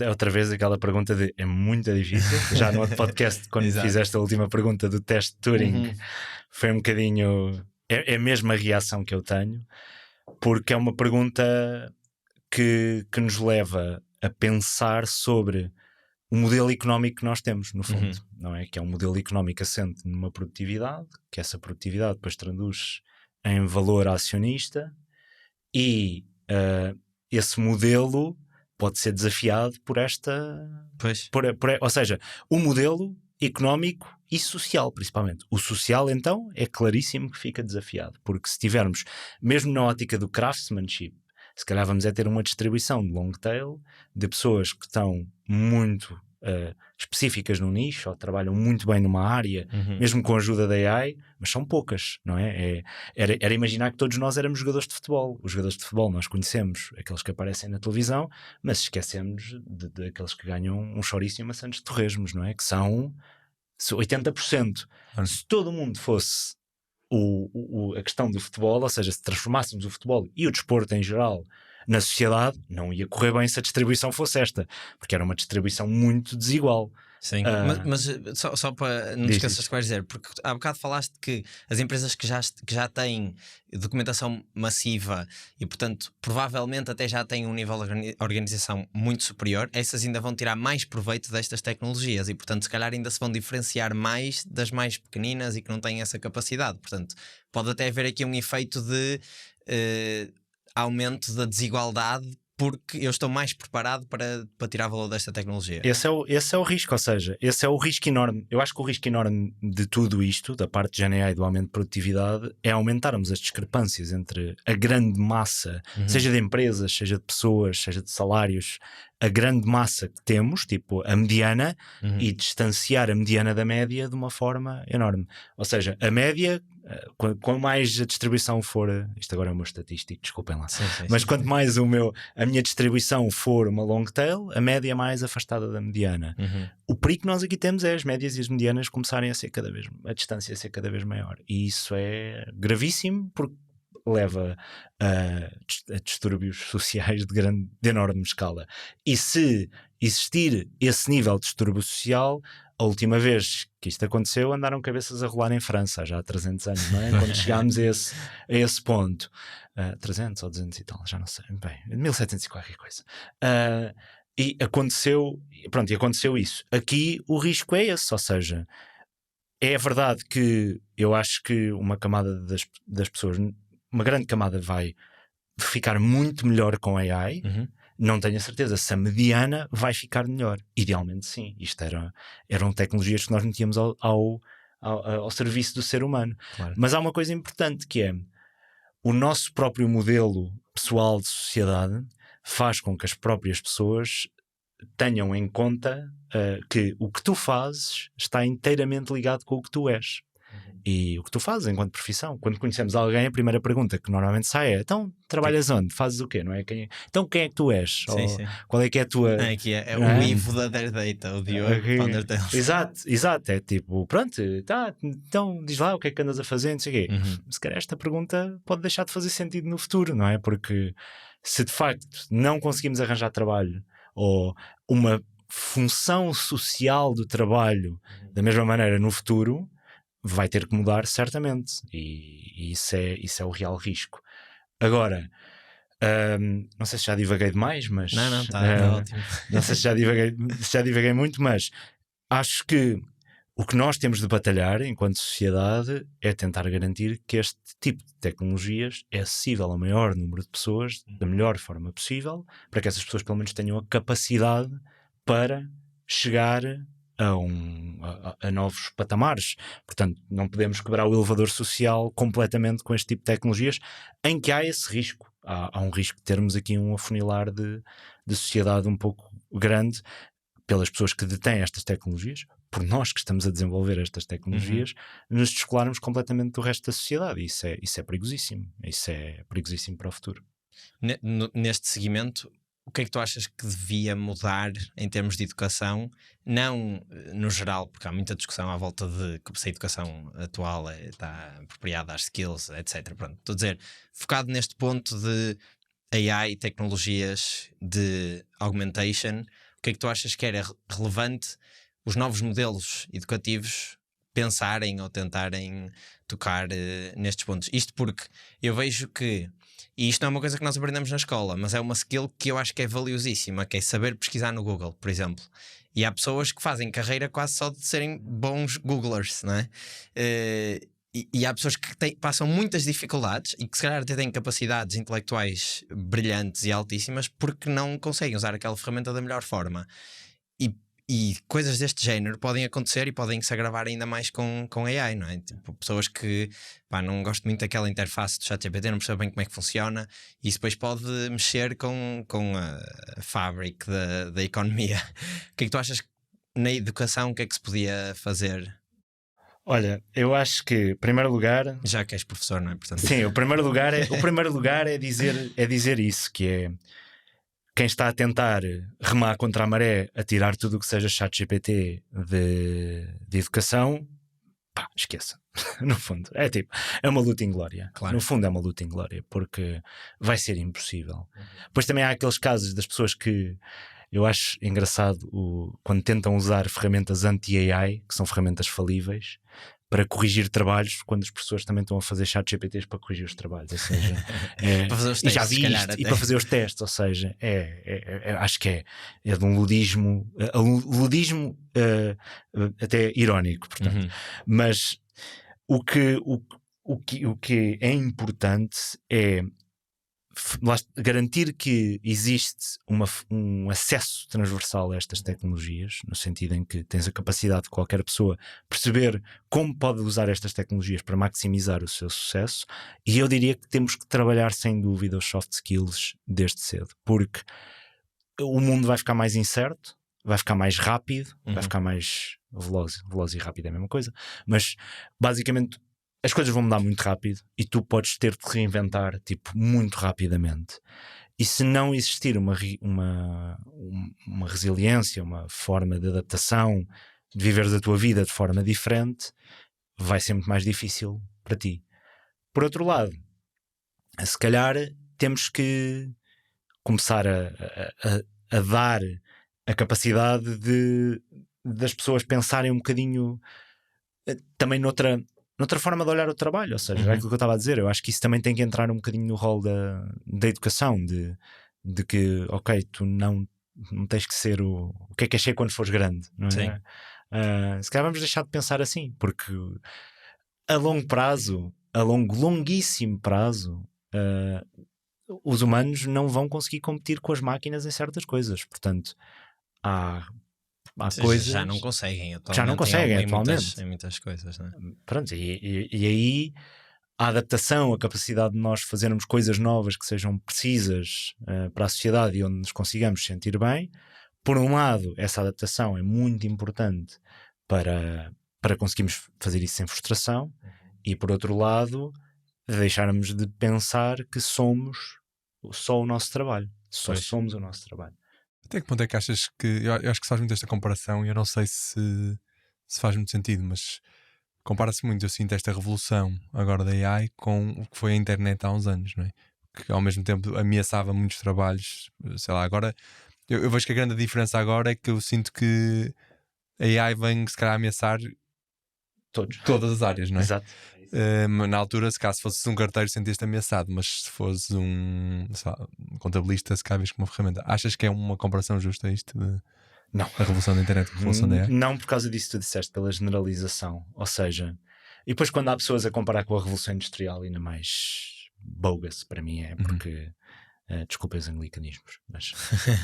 outra vez aquela pergunta de é muito difícil. Já no outro podcast, quando fizeste a última pergunta do teste de Turing, foi um bocadinho é a mesma reação que eu tenho, porque é uma pergunta que nos leva a pensar sobre o modelo económico que nós temos, no fundo, não é? Que é um modelo económico assente numa produtividade, que essa produtividade depois traduz em valor acionista e esse modelo pode ser desafiado por esta... ou seja, o modelo económico e social, principalmente. O social, então, é claríssimo que fica desafiado, porque se tivermos, mesmo na ótica do craftsmanship, se calhar vamos ter uma distribuição de long tail, de pessoas que estão muito específicas no nicho, ou trabalham muito bem numa área, mesmo com a ajuda da AI, mas são poucas, não é? Era imaginar que todos nós éramos jogadores de futebol. Os jogadores de futebol nós conhecemos, aqueles que aparecem na televisão, mas esquecemos daqueles que ganham um chouriço e uma Santos de Torresmos, não é? Que são 80%. Se todo mundo fosse a questão do futebol, ou seja, se transformássemos o futebol e o desporto em geral na sociedade, não ia correr bem se a distribuição fosse esta, porque era uma distribuição muito desigual. Sim, mas só para não te esqueças que vais dizer, porque há bocado falaste que as empresas que já têm documentação massiva e portanto provavelmente até já têm um nível de organização muito superior, essas ainda vão tirar mais proveito destas tecnologias e portanto se calhar ainda se vão diferenciar mais das mais pequeninas e que não têm essa capacidade, portanto pode até haver aqui um efeito de aumento da desigualdade porque eu estou mais preparado para tirar valor desta tecnologia. Esse é o risco, ou seja, esse é o risco enorme. Eu acho que o risco enorme de tudo isto, da parte de GNI e do aumento de produtividade, é aumentarmos as discrepâncias entre a grande massa, seja de empresas, seja de pessoas, seja de salários, a grande massa que temos, tipo a mediana, e distanciar a mediana da média de uma forma enorme. Ou seja, a média, quanto mais a distribuição for, isto agora é o meu estatístico, desculpem lá, mas quanto mais a minha distribuição for uma long tail, a média é mais afastada da mediana. O perigo que nós aqui temos é as médias e as medianas começarem a distância a ser cada vez maior. E isso é gravíssimo porque leva a distúrbios sociais de enorme escala. E se existir esse nível de distúrbio social, a última vez que isto aconteceu andaram cabeças a rolar em França, já há 300 anos, não é? Quando chegámos a esse ponto. 300 ou 200 e tal, já não sei. Bem, 1700 e qualquer coisa. E aconteceu isso. Aqui o risco é esse, ou seja, é verdade que eu acho que uma camada das pessoas, uma grande camada vai ficar muito melhor com AI. Não tenho a certeza se a mediana vai ficar melhor. Idealmente sim. Isto eram tecnologias que nós metíamos ao serviço do ser humano. Claro. Mas há uma coisa importante que é o nosso próprio modelo pessoal de sociedade faz com que as próprias pessoas tenham em conta que o que tu fazes está inteiramente ligado com o que tu és. E o que tu fazes enquanto profissão. Quando conhecemos alguém, a primeira pergunta que normalmente sai é: então, trabalhas onde? Fazes o quê? Não é? Então, quem é que tu és? Sim. Qual é que é a tua... Aqui é o Ivo da Dare Data, o Diogo Founder Tales. Exato. É tipo, pronto, então diz lá o que é que andas a fazer, não sei o quê. Se calhar esta pergunta pode deixar de fazer sentido no futuro, não é? Porque se de facto não conseguimos arranjar trabalho ou uma função social do trabalho da mesma maneira no futuro, vai ter que mudar certamente, e isso é o real risco. Agora, não sei se já divaguei demais, mas Não, está ótimo. não sei se já divaguei muito, mas acho que o que nós temos de batalhar enquanto sociedade é tentar garantir que este tipo de tecnologias é acessível ao maior número de pessoas da melhor forma possível, para que essas pessoas pelo menos tenham a capacidade para chegar a novos patamares. Portanto, não podemos quebrar o elevador social completamente com este tipo de tecnologias, em que há esse risco. Há um risco de termos aqui um afunilar de sociedade um pouco grande pelas pessoas que detêm estas tecnologias, por nós que estamos a desenvolver estas tecnologias, nos descolarmos completamente do resto da sociedade. Isso é perigosíssimo. Isso é perigosíssimo para o futuro. Neste seguimento, o que é que tu achas que devia mudar em termos de educação? Não no geral, porque há muita discussão à volta de se a educação atual está apropriada às skills, etc. Pronto, estou a dizer, focado neste ponto de AI, tecnologias de augmentation, o que é que tu achas que era relevante os novos modelos educativos pensarem ou tentarem tocar nestes pontos? Isto porque eu vejo que, e isto não é uma coisa que nós aprendemos na escola, mas é uma skill que eu acho que é valiosíssima, que é saber pesquisar no Google, por exemplo. E há pessoas que fazem carreira quase só de serem bons Googlers, não é? E há pessoas que passam muitas dificuldades e que se calhar até têm capacidades intelectuais brilhantes e altíssimas porque não conseguem usar aquela ferramenta da melhor forma. E coisas deste género podem acontecer e podem se agravar ainda mais com AI, não é? Tipo, pessoas que não gostam muito daquela interface do ChatGPT, não percebem bem como é que funciona, e isso depois pode mexer com a fabric da economia. O que é que tu achas que na educação, o que é que se podia fazer? Olha, eu acho que, em primeiro lugar... Já que és professor, não é? Portanto... Sim, o primeiro lugar é dizer isso, que é quem está a tentar remar contra a maré, a tirar tudo o que seja ChatGPT de educação, esqueça. No fundo, é uma luta inglória. Claro. No fundo é uma luta inglória, porque vai ser impossível. Depois também há aqueles casos das pessoas que eu acho engraçado quando tentam usar ferramentas anti-AI, que são ferramentas falíveis, para corrigir trabalhos, quando as pessoas também estão a fazer chat GPTs para corrigir os trabalhos, ou seja, para fazer os testes, e já vi isto, e para fazer os testes, ou seja, acho que é de um ludismo, até irónico, portanto. Mas o que é importante é garantir que existe um acesso transversal a estas tecnologias, no sentido em que tens a capacidade de qualquer pessoa perceber como pode usar estas tecnologias para maximizar o seu sucesso, e eu diria que temos que trabalhar sem dúvida os soft skills desde cedo, porque o mundo vai ficar mais incerto, vai ficar mais rápido, vai ficar mais veloz e rápido é a mesma coisa, mas basicamente as coisas vão mudar muito rápido e tu podes ter de reinventar muito rapidamente. E se não existir uma resiliência, uma forma de adaptação, de viveres a tua vida de forma diferente, vai ser muito mais difícil para ti. Por outro lado, se calhar temos que começar a dar a capacidade das pessoas pensarem um bocadinho também noutra forma de olhar o trabalho, ou seja, é aquilo que eu estava a dizer. Eu acho que isso também tem que entrar um bocadinho no rol da educação, de que, ok, tu não tens que ser o que é que achei quando fores grande, não é? Sim. Se calhar vamos deixar de pensar assim, porque a longo prazo, longuíssimo prazo, os humanos não vão conseguir competir com as máquinas em certas coisas. Portanto, há coisas... Já não conseguem atualmente. Em muitas coisas, não é? Pronto, e aí a adaptação, a capacidade de nós fazermos coisas novas que sejam precisas para a sociedade e onde nos consigamos sentir bem. Por um lado, essa adaptação é muito importante para conseguirmos fazer isso sem frustração, e por outro lado, deixarmos de pensar que somos só o nosso trabalho. Só somos o nosso trabalho. Até que ponto é que achas que... Eu acho que se faz muito esta comparação, e eu não sei se faz muito sentido, mas compara-se muito, eu sinto, esta revolução agora da AI com o que foi a internet há uns anos, não é? Que ao mesmo tempo ameaçava muitos trabalhos, sei lá, agora eu vejo que a grande diferença agora é que eu sinto que a AI vem se calhar ameaçar Todos. Todas as áreas, não é? Exato. Na altura, se caso fosses um carteiro, sentias-te ameaçado, mas se fosses um contabilista, se calhar vês como uma ferramenta. Achas que é uma comparação justa isto de Não. a revolução da internet com a revolução da AI? Não por causa disso que tu disseste, pela generalização. Ou seja, e depois quando há pessoas a comparar com a Revolução Industrial, ainda mais bogus para mim é porque desculpa os anglicanismos, mas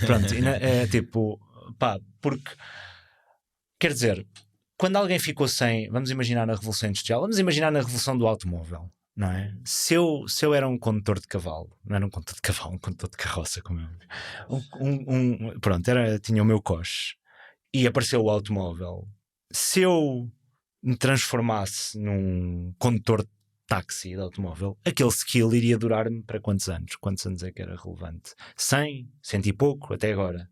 pronto, é tipo, pá, porque quer dizer, quando alguém ficou sem, vamos imaginar na Revolução Industrial, vamos imaginar na Revolução do Automóvel, não é? Se eu era um condutor de cavalo, não era um condutor de cavalo, um condutor de carroça, como eu, pronto, tinha o meu coche e apareceu o automóvel. Se eu me transformasse num condutor de táxi de automóvel, aquele skill iria durar-me para quantos anos? Quantos anos é que era relevante? 100, 100 e pouco, até agora.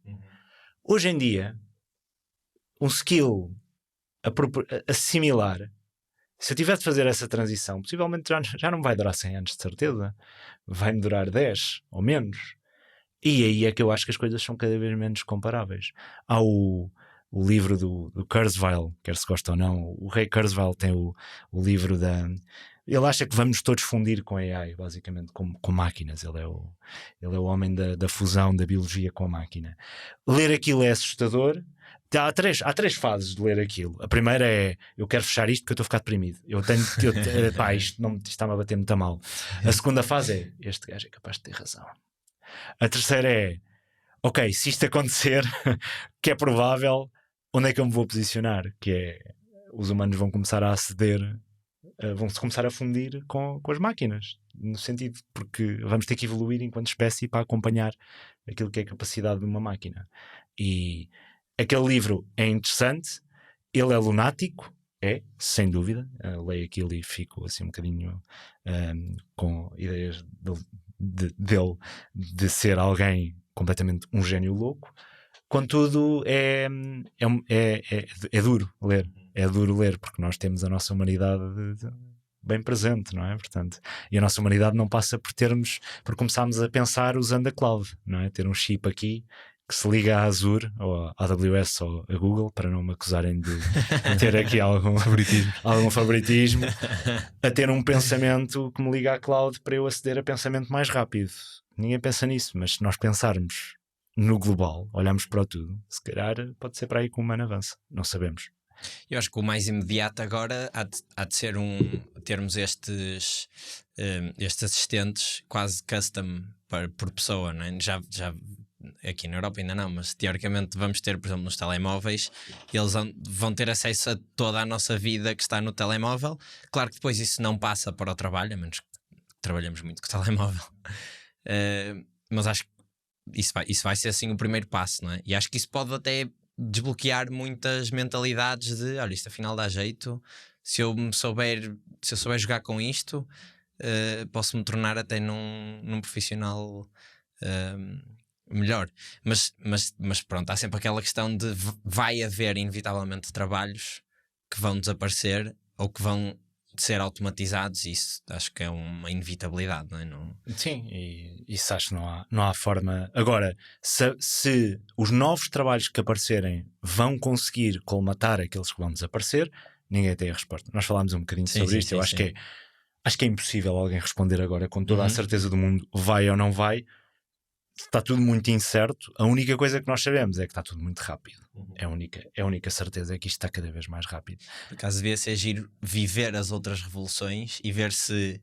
Hoje em dia, um skill assimilar, se eu tiver de fazer essa transição, possivelmente já não vai durar 100 anos de certeza, vai-me durar 10 ou menos. E aí é que eu acho que as coisas são cada vez menos comparáveis. Há o livro do Kurzweil, quer se gosta ou não, o Ray Kurzweil tem o livro ele acha que vamos todos fundir com a AI, basicamente, com máquinas. Ele é o homem da fusão da biologia com a máquina. Ler aquilo é assustador. Há três fases de ler aquilo. A primeira é: eu quero fechar isto porque eu estou a ficar deprimido. Pá, isto está-me a bater muito mal. A segunda fase é: este gajo é capaz de ter razão. A terceira é: ok, se isto acontecer, que é provável, onde é que eu me vou posicionar? Que é: os humanos vão começar a aceder, vão-se começar a fundir com as máquinas, no sentido, porque vamos ter que evoluir enquanto espécie para acompanhar aquilo que é a capacidade de uma máquina. E aquele livro é interessante, ele é lunático, sem dúvida. Leio aquilo e fico assim um bocadinho com ideias dele de ser alguém completamente um gênio louco. Contudo, é duro ler. É duro ler, porque nós temos a nossa humanidade bem presente, não é? Portanto, e a nossa humanidade não passa por começarmos a pensar usando a cloud, não é? Ter um chip aqui que se liga à Azure ou à AWS ou a Google, para não me acusarem de ter aqui algum favoritismo, a ter um pensamento que me liga à cloud para eu aceder a pensamento mais rápido. Ninguém pensa nisso, mas se nós pensarmos no global, olhamos para o tudo, se calhar pode ser para aí que o humano avança. Não sabemos. Eu acho que o mais imediato agora há de ser termos estes assistentes quase custom por pessoa, não é? Já aqui na Europa ainda não, mas teoricamente vamos ter, por exemplo, nos telemóveis, eles vão ter acesso a toda a nossa vida que está no telemóvel. Claro que depois isso não passa para o trabalho, a menos que trabalhemos muito com o telemóvel. Mas acho que isso vai ser assim o primeiro passo, não é? E acho que isso pode até desbloquear muitas mentalidades de: olha, isto afinal dá jeito, se eu souber jogar com isto, posso me tornar até num profissional melhor. Mas pronto, há sempre aquela questão de vai haver inevitavelmente trabalhos que vão desaparecer ou que vão ser automatizados, e isso acho que é uma inevitabilidade, não é? Sim, e isso acho que não há forma. Agora, se os novos trabalhos que aparecerem vão conseguir colmatar aqueles que vão desaparecer, ninguém tem a resposta. Nós falámos um bocadinho sobre isto. Eu acho que é impossível alguém responder agora com toda a certeza do mundo, vai ou não vai. Está tudo muito incerto. A única coisa que nós sabemos é que está tudo muito rápido. É a única certeza, é que isto está cada vez mais rápido. Por acaso devia ser giro viver as outras revoluções e ver se,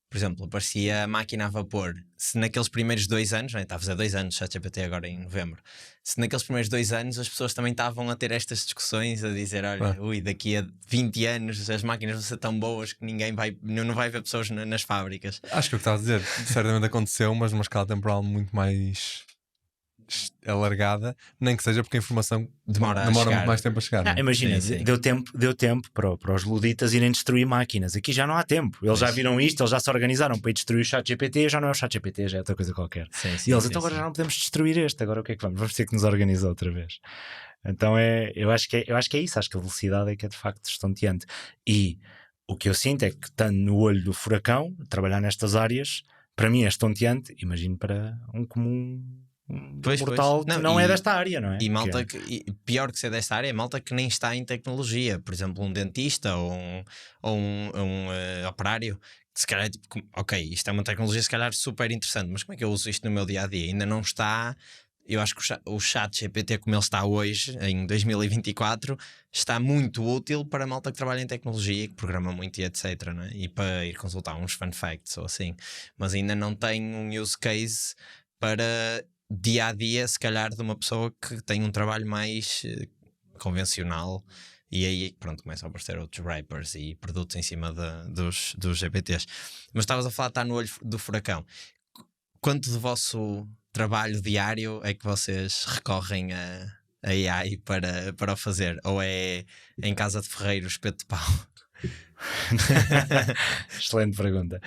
por exemplo, aparecia a máquina a vapor. Se naqueles primeiros 2 anos, está a fazer 2 anos, ChatGPT agora em novembro, se naqueles primeiros 2 anos as pessoas também estavam a ter estas discussões, a dizer: olha, daqui a 20 anos as máquinas vão ser tão boas que não vai haver pessoas nas fábricas. Acho que o que estás a dizer certamente aconteceu, mas numa escala temporal muito mais alargada, nem que seja porque a informação demora muito mais tempo a chegar. Imagina, deu tempo para os luditas irem destruir máquinas. Aqui já não há tempo. Eles já viram isto, eles já se organizaram para ir destruir o ChatGPT. Já não é o ChatGPT, já é outra coisa qualquer. E eles, agora já não podemos destruir este. Agora o que é que vamos? Vamos ter que nos organizar outra vez. Então eu acho que é isso. Acho que a velocidade é que é de facto estonteante. E o que eu sinto é que, estando no olho do furacão, trabalhar nestas áreas, para mim é estonteante. Imagino para um comum mortal que não é desta área, não é? E malta pior que ser desta área é malta que nem está em tecnologia. Por exemplo, um dentista ou um operário que se calhar tipo, ok, isto é uma tecnologia se calhar super interessante, mas como é que eu uso isto no meu dia-a-dia? Ainda não está. Eu acho que o chat GPT como ele está hoje, em 2024, está muito útil para a malta que trabalha em tecnologia, que programa muito e etc, não é? E para ir consultar uns fun facts ou assim. Mas ainda não tem um use case para dia-a-dia, se calhar, de uma pessoa que tem um trabalho mais convencional. E aí, pronto, começam a aparecer outros wrappers e produtos em cima dos GPTs. Mas estavas a falar, está no olho do furacão. Quanto do vosso trabalho diário é que vocês recorrem a AI para o fazer? Ou é em casa de ferreiro, espeto de pau? Excelente pergunta.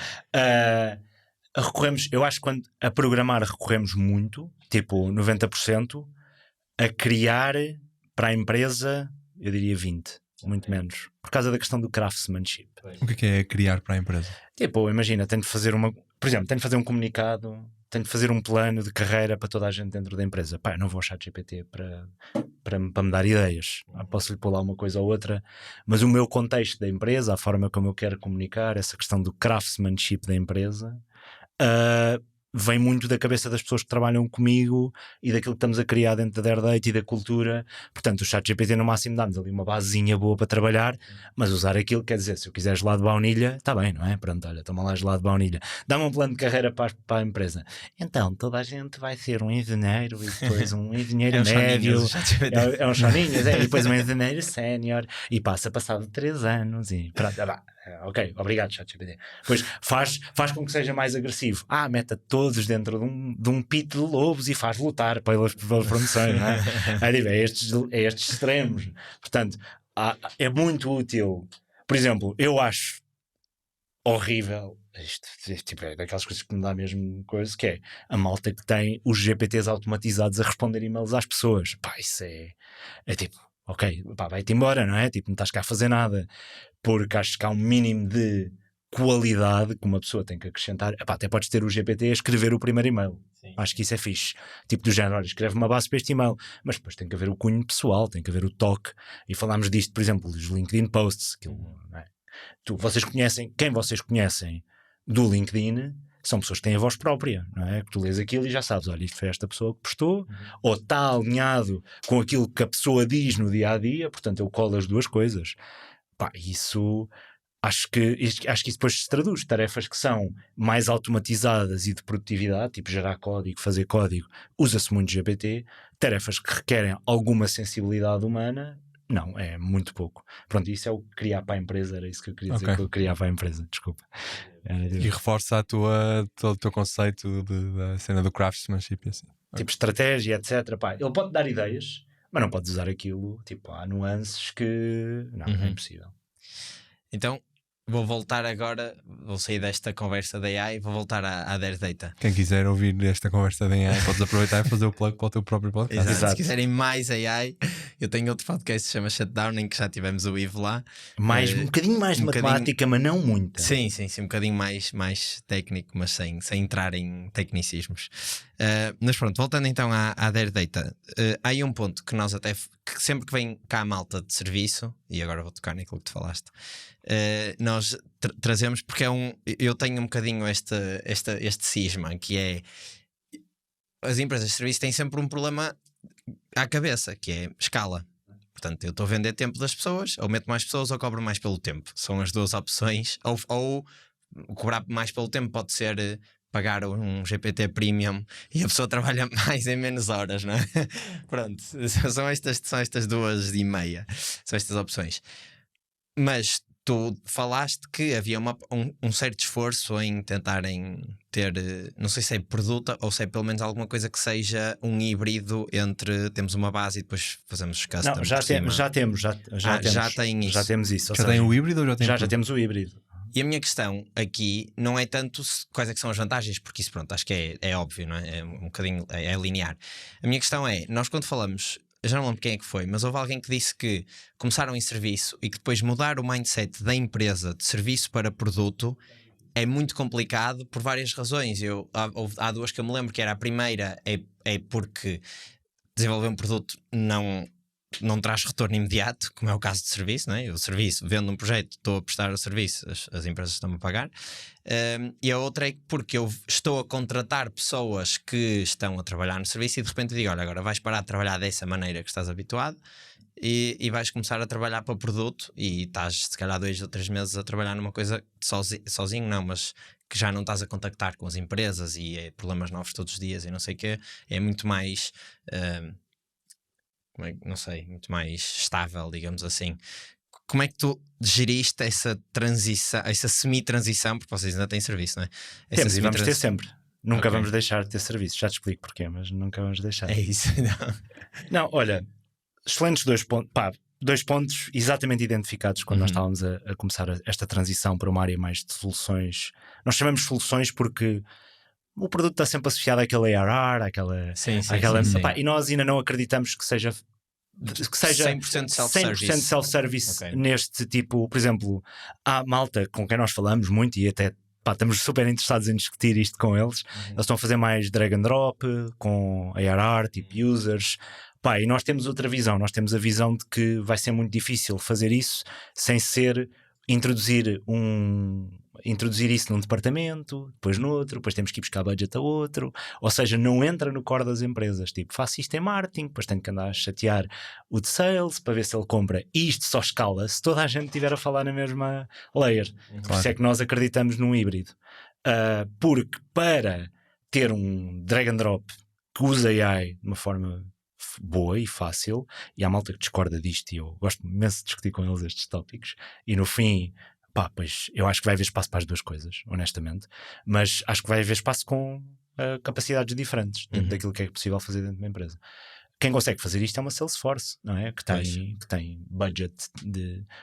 Recorremos, eu acho que quando a programar recorremos muito, tipo 90%, a criar para a empresa, eu diria 20%, muito menos, por causa da questão do craftsmanship. O que é criar para a empresa? Tipo, imagina, tenho de fazer por exemplo, tenho de fazer um comunicado, tenho de fazer um plano de carreira para toda a gente dentro da empresa. Pá, eu não vou achar GPT para me dar ideias. Posso-lhe pôr lá uma coisa ou outra, mas o meu contexto da empresa, a forma como eu quero comunicar, essa questão do craftsmanship da empresa, vem muito da cabeça das pessoas que trabalham comigo e daquilo que estamos a criar dentro da Herdate e da cultura. Portanto, o ChatGPT no máximo dá-nos ali uma basezinha boa para trabalhar, mas usar aquilo quer dizer, se eu quiser gelado de baunilha, está bem, não é? Pronto, olha, toma lá gelado de baunilha. Dá-me um plano de carreira para a empresa. Então, toda a gente vai ser um engenheiro e depois um engenheiro médio. É um choninhos, e depois um engenheiro sénior e passa passado 3 anos e pronto, ok, obrigado ChatGPT. Depois faz com que seja mais agressivo. Meta todos dentro de um pit de lobos e faz lutar pelas promoções, não é? É estes extremos. Portanto, é muito útil. Por exemplo, eu acho horrível isto tipo, é daquelas coisas que me dá mesmo coisa, que é a malta que tem os GPTs automatizados a responder e-mails às pessoas. Pá, isso é tipo, ok, pá, vai-te embora, não é? Tipo, não estás cá a fazer nada, porque acho que há um mínimo de qualidade que uma pessoa tem que acrescentar. Epá, até podes ter o GPT a escrever o primeiro e-mail. Sim. Acho que isso é fixe. Tipo do género, olha, escreve uma base para este e-mail, mas depois tem que haver o cunho pessoal, tem que haver o toque. E falámos disto, por exemplo, dos LinkedIn posts. Não é? Quem vocês conhecem do LinkedIn são pessoas que têm a voz própria, não é? Que tu lês aquilo e já sabes, olha, isto foi esta pessoa que postou, ou está alinhado com aquilo que a pessoa diz no dia-a-dia, portanto eu colo as duas coisas. Pá, isso... Acho que isso depois se traduz. Tarefas que são mais automatizadas e de produtividade, tipo gerar código, fazer código, usa-se muito GPT. Tarefas que requerem alguma sensibilidade humana, não, é muito pouco. Pronto, isso é o que criar para a empresa, era isso que eu queria dizer, que eu criava para a empresa, desculpa. E reforça todo o teu conceito da cena do craftsmanship, assim. Tipo estratégia, etc. Pá, ele pode dar ideias, mas não pode usar aquilo, tipo, há nuances que... Não, é impossível. Então... Vou voltar agora, vou sair desta conversa da AI e vou voltar à Data. Quem quiser ouvir esta conversa da AI, podes aproveitar e fazer o plug para o teu próprio podcast. Exato. Se quiserem mais AI, eu tenho outro podcast que se chama Shutdown, em que já tivemos o Ivo lá. Um bocadinho mais de matemática, mas não muito. Sim, um bocadinho mais técnico, mas sem entrar em tecnicismos. Mas pronto, voltando então à Data. Há aí um ponto que nós até, que sempre que vem cá a malta de serviço, e agora vou tocar naquilo que tu falaste, nós trazemos, porque eu tenho um bocadinho este cisma, que é as empresas de serviço têm sempre um problema à cabeça, que é escala. Portanto, eu estou a vender tempo das pessoas, ou meto mais pessoas ou cobro mais pelo tempo. São as duas opções. Ou cobrar mais pelo tempo pode ser pagar um GPT Premium e a pessoa trabalha mais em menos horas, não é? Pronto, são estas 2,5. São estas opções. Mas tu falaste que havia um certo esforço em tentarem ter, não sei se é produto ou se é pelo menos alguma coisa que seja um híbrido entre temos uma base e depois fazemos os customs. Não, já temos isso. Já tem o híbrido ou já temos o híbrido? E a minha questão aqui não é tanto quais é que são as vantagens, porque isso, pronto, acho que é óbvio, não é? É um bocadinho linear. A minha questão é, nós quando falamos, já não lembro quem é que foi, mas houve alguém que disse que começaram em serviço e que depois mudaram o mindset da empresa de serviço para produto é muito complicado por várias razões. Há duas que eu me lembro, que era a primeira é porque desenvolver um produto não traz retorno imediato, como é o caso de serviço, não é? O serviço, vendo um projeto, estou a prestar o serviço, as empresas estão-me a pagar. E a outra é porque eu estou a contratar pessoas que estão a trabalhar no serviço e de repente digo, olha, agora vais parar de trabalhar dessa maneira que estás habituado e vais começar a trabalhar para o produto e estás se calhar 2 ou 3 meses a trabalhar numa coisa sozinho não, mas que já não estás a contactar com as empresas e problemas novos todos os dias e não sei o quê, é muito mais... não sei, muito mais estável, digamos assim. Como é que tu geriste essa transição, essa semi-transição, porque vocês ainda têm serviço, não é? Temos e vamos ter sempre. Nunca vamos deixar de ter serviço. Já te explico porquê, mas nunca vamos deixar. É isso. Não, olha, excelentes 2 pontos. 2 pontos exatamente identificados quando nós estávamos a começar esta transição para uma área mais de soluções. Nós chamamos soluções porque o produto está sempre associado àquela ARR, àquela... Sim. E nós ainda não acreditamos que seja 100% self-service, 100% self-service neste tipo. Por exemplo, há malta com quem nós falamos muito e até estamos super interessados em discutir isto com eles. Eles estão a fazer mais drag and drop com ARR, tipo users. E nós temos outra visão. Nós temos a visão de que vai ser muito difícil fazer isso sem ser introduzir isso num departamento, depois no outro, depois temos que ir buscar budget a outro, ou seja, não entra no core das empresas, tipo, faço isto em marketing, depois tenho que andar a chatear o de sales para ver se ele compra, e isto só escala se toda a gente estiver a falar na mesma layer. Por isso é que nós acreditamos num híbrido, porque para ter um drag and drop que usa AI de uma forma boa e fácil, e há malta que discorda disto e eu gosto imenso de discutir com eles estes tópicos, e no fim pois eu acho que vai haver espaço para as duas coisas, honestamente, mas acho que vai haver espaço com capacidades diferentes dentro daquilo que é possível fazer dentro de uma empresa. Quem consegue fazer isto é uma Salesforce, não é? Que tem budget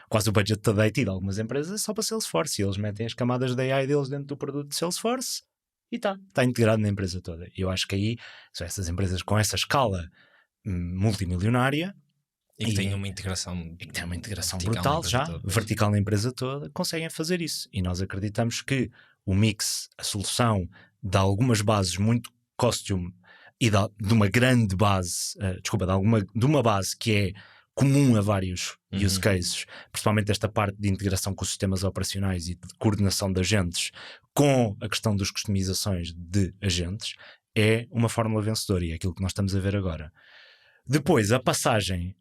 quase o budget da IT de algumas empresas é só para Salesforce, e eles metem as camadas da AI deles dentro do produto de Salesforce e está integrado na empresa toda. E eu acho que aí são essas empresas com essa escala multimilionária e que tem uma integração brutal já, vertical na empresa toda, conseguem fazer isso. E nós acreditamos que o mix, a solução de algumas bases muito costume e de uma grande base, de uma base que é comum a vários use cases, principalmente esta parte de integração com os sistemas operacionais e de coordenação de agentes com a questão das customizações de agentes, é uma fórmula vencedora e é aquilo que nós estamos a ver agora. Depois, a passagem.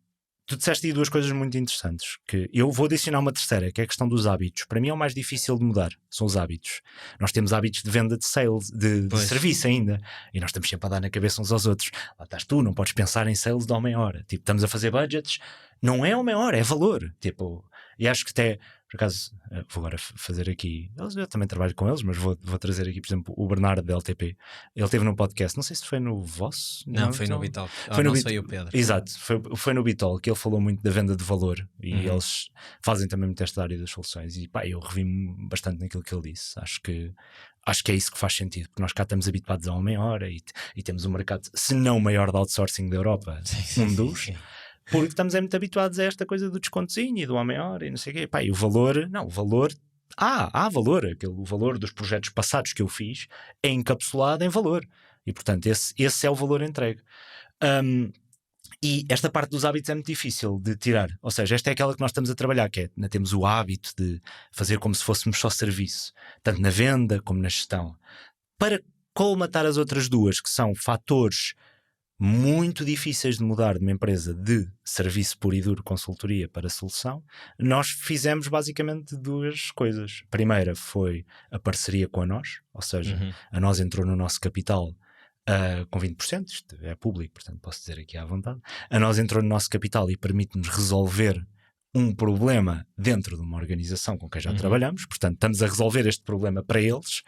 Tu disseste aí 2 coisas muito interessantes, que eu vou adicionar uma terceira, que é a questão dos hábitos. Para mim é o mais difícil de mudar, são os hábitos. Nós temos hábitos de venda de sales, de serviço ainda, e nós estamos sempre a dar na cabeça uns aos outros. Lá estás tu, não podes pensar em sales de homem hora. Tipo, estamos a fazer budgets, não é homem hora, é valor. Tipo, e acho que até, por acaso, vou agora fazer aqui, eu também trabalho com eles, mas vou trazer aqui, por exemplo, o Bernardo da LTP. Ele esteve num podcast, não sei se foi no vosso. Não, foi no Bitol. Foi o Pedro. Exato, foi no Bitol que ele falou muito da venda de valor e eles fazem também muito esta área das soluções. E eu revi-me bastante naquilo que ele disse. Acho que é isso que faz sentido, porque nós cá estamos habituados a uma meia hora e temos um mercado, se não o maior de outsourcing da Europa, dos. Porque estamos muito habituados a esta coisa do descontozinho e do homem-hora e não sei o quê. E o valor, há valor. O valor dos projetos passados que eu fiz é encapsulado em valor. E, portanto, esse é o valor entregue. E esta parte dos hábitos é muito difícil de tirar. Ou seja, esta é aquela que nós estamos a trabalhar, que é, temos o hábito de fazer como se fôssemos só serviço, tanto na venda como na gestão. Para colmatar as outras duas, que são fatores muito difíceis de mudar de uma empresa de serviço puro e duro, consultoria, para solução, nós fizemos basicamente 2 coisas. A primeira foi a parceria com a nós, ou seja, a nós entrou no nosso capital com 20%, isto é público, portanto posso dizer aqui à vontade, a nós entrou no nosso capital e permite-nos resolver um problema dentro de uma organização com quem já trabalhamos, portanto estamos a resolver este problema para eles,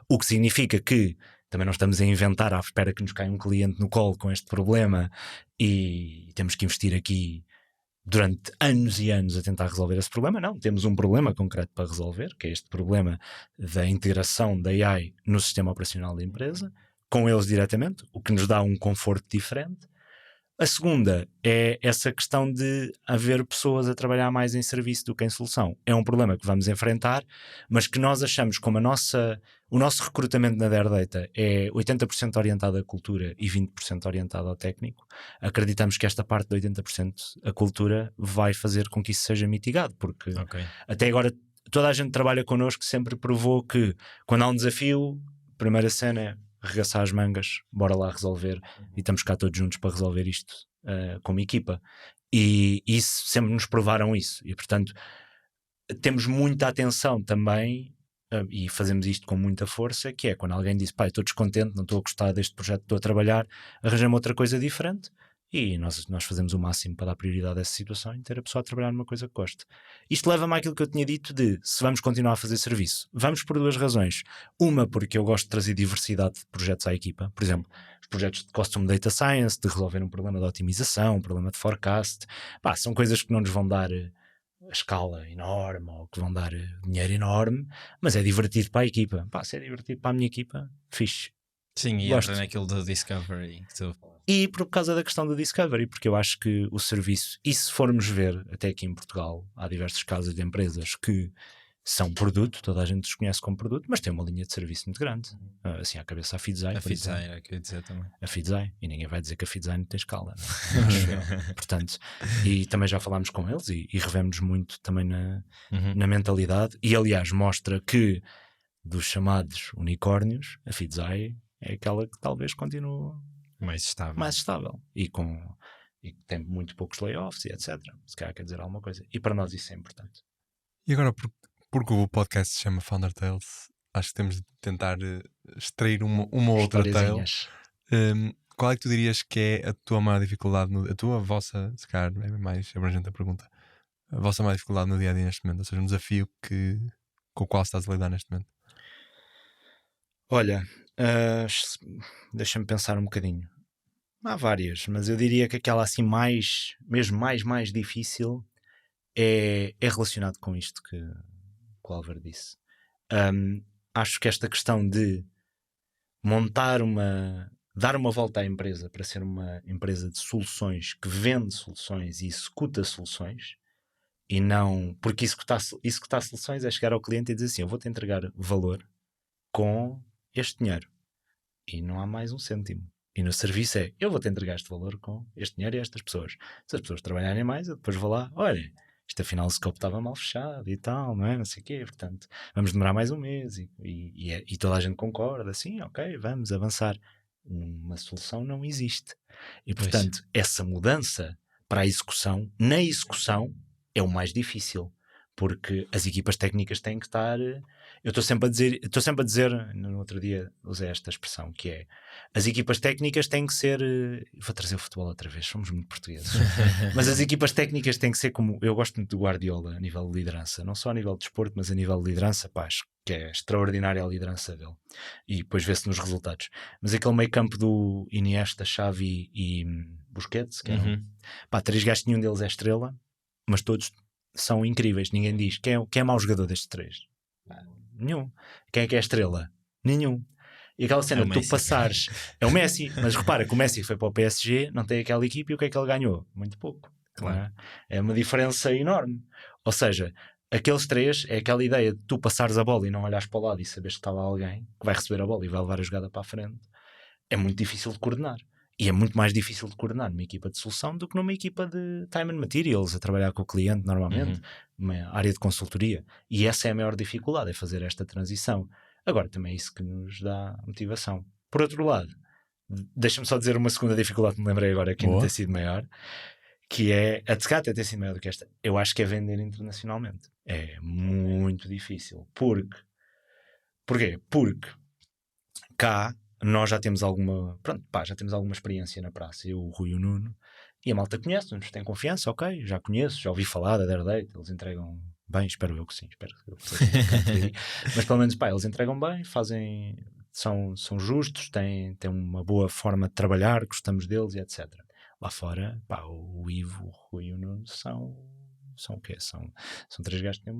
o que significa que também não estamos a inventar à espera que nos caia um cliente no colo com este problema e temos que investir aqui durante anos e anos a tentar resolver esse problema. Não, temos um problema concreto para resolver, que é este problema da integração da AI no sistema operacional da empresa, com eles diretamente, o que nos dá um conforto diferente. A segunda é essa questão de haver pessoas a trabalhar mais em serviço do que em solução. É um problema que vamos enfrentar, mas que nós achamos como o nosso recrutamento na Dare Data é 80% orientado à cultura e 20% orientado ao técnico. Acreditamos que esta parte de 80% a cultura vai fazer com que isso seja mitigado, porque até agora toda a gente que trabalha connosco sempre provou que quando há um desafio, a primeira cena é arregaçar as mangas, bora lá resolver, e estamos cá todos juntos para resolver isto como equipa. E isso, sempre nos provaram isso. E portanto, temos muita atenção também, e fazemos isto com muita força, que é quando alguém diz, pai, estou descontente, não estou a gostar deste projeto que estou a trabalhar, arranjamos outra coisa diferente. E nós fazemos o máximo para dar prioridade a essa situação e ter a pessoa a trabalhar numa coisa que goste. Isto leva-me àquilo que eu tinha dito de, se vamos continuar a fazer serviço, vamos por duas razões. Uma, porque eu gosto de trazer diversidade de projetos à equipa. Por exemplo, os projetos de Custom Data Science, de resolver um problema de otimização, um problema de forecast. São coisas que não nos vão dar a escala enorme ou que vão dar dinheiro enorme, mas é divertido para a equipa. Se é divertido para a minha equipa, fixe. Sim, e entra naquilo do Discovery. E por causa da questão do Discovery, porque eu acho que o serviço, e se formos ver, até aqui em Portugal, há diversos casos de empresas que são produto, toda a gente os conhece como produto, mas tem uma linha de serviço muito grande. Assim, à cabeça a Fidzai. A Fidzai, é que eu ia dizer também. A Fidzai, e ninguém vai dizer que a Fidzai não tem escala. Portanto, e também já falámos com eles e revemos muito também na mentalidade. E aliás, mostra que dos chamados unicórnios, a Fidzai é aquela que talvez continue mais estável e tem muito poucos layoffs e etc. Se calhar quer dizer alguma coisa. E para nós isso é importante. E agora, porque o podcast se chama Founder Tales, acho que temos de tentar extrair uma outra tale. Qual é que tu dirias que é a tua maior dificuldade, a vossa, se calhar é mais abrangente a pergunta, a vossa maior dificuldade no dia-a-dia neste momento? Ou seja, um desafio com o qual estás a lidar neste momento? Olha, deixa-me pensar um bocadinho. Há várias, mas eu diria que aquela assim mais difícil é relacionado com isto que o Álvaro disse. Acho que esta questão de dar uma volta à empresa para ser uma empresa de soluções, que vende soluções e executa soluções, e não, porque executar soluções é chegar ao cliente e dizer assim, eu vou-te entregar valor com este dinheiro e não há mais um cêntimo. E no serviço eu vou-te entregar este valor com este dinheiro e estas pessoas. Se as pessoas trabalharem mais, eu depois vou lá, olha, isto afinal o scope estava mal fechado e tal, não sei o quê, portanto vamos demorar mais um mês e toda a gente concorda, assim, ok, vamos avançar. Uma solução não existe. E portanto essa mudança para a execução, na execução é o mais difícil, porque as equipas técnicas têm que estar... Eu estou sempre a dizer, no outro dia usei esta expressão, que é, as equipas técnicas têm que ser... Vou trazer o futebol outra vez, somos muito portugueses. Mas as equipas técnicas têm que ser como... Eu gosto muito do Guardiola a nível de liderança, não só a nível de desporto, mas a nível de liderança, acho que é extraordinária a liderança dele. E depois vê-se nos resultados. Mas aquele meio campo do Iniesta, Xavi e Busquets, que eram... 3 gajos, nenhum deles é estrela, mas todos são incríveis. Ninguém diz quem é mau jogador destes 3. Nenhum. Quem é que é a estrela? Nenhum. E aquela cena de tu passares é o Messi, mas repara que o Messi foi para o PSG, não tem aquela equipe, e o que é que ele ganhou? Muito pouco. Claro. É uma diferença enorme. Ou seja, aqueles 3 é aquela ideia de tu passares a bola e não olhares para o lado e saberes que está lá alguém que vai receber a bola e vai levar a jogada para a frente. É muito difícil de coordenar. E é muito mais difícil de coordenar numa equipa de solução do que numa equipa de time and materials, a trabalhar com o cliente normalmente, uma área de consultoria. E essa é a maior dificuldade, é fazer esta transição. Agora, também é isso que nos dá motivação. Por outro lado, deixa-me só dizer uma segunda dificuldade que me lembrei agora, que ainda tem sido maior, que é, a de cá até tem sido maior do que esta, eu acho que é vender internacionalmente. É muito difícil. Porquê? Porque cá nós já temos já temos alguma experiência na praça, eu, o Rui e o Nuno, e a malta conhece-nos, tem confiança, ok, já conheço, já ouvi falar da Dare Data, eles entregam bem, espero eu que sim, mas pelo menos eles entregam bem, são justos, têm uma boa forma de trabalhar, gostamos deles e etc. Lá fora, o Ivo, o Rui e o Nuno são o quê? São 3 gajos que têm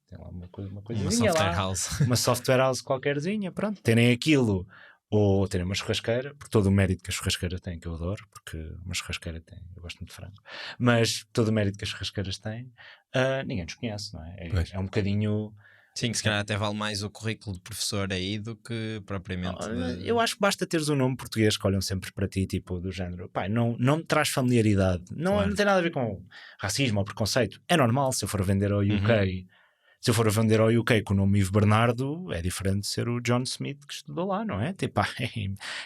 tem lá uma coisinha software lá, house. uma software house qualquerzinha, pronto, terem aquilo ou terem uma churrasqueira, por todo o mérito que a churrasqueira tem, que eu adoro, porque uma churrasqueira tem, eu gosto muito de frango, mas todo o mérito que as churrasqueiras têm, ninguém nos conhece, não é? É um bocadinho... Sim, que se calhar até vale mais o currículo de professor aí do que propriamente Eu acho que basta teres um nome português que olham sempre para ti, tipo, do género, pá, não me traz familiaridade, não tem nada a ver com racismo ou preconceito, é normal. Se eu for vender ao UK, se eu for vender ao UK com o nome Ivo Bernardo, é diferente de ser o John Smith que estudou lá, não é? Tipo,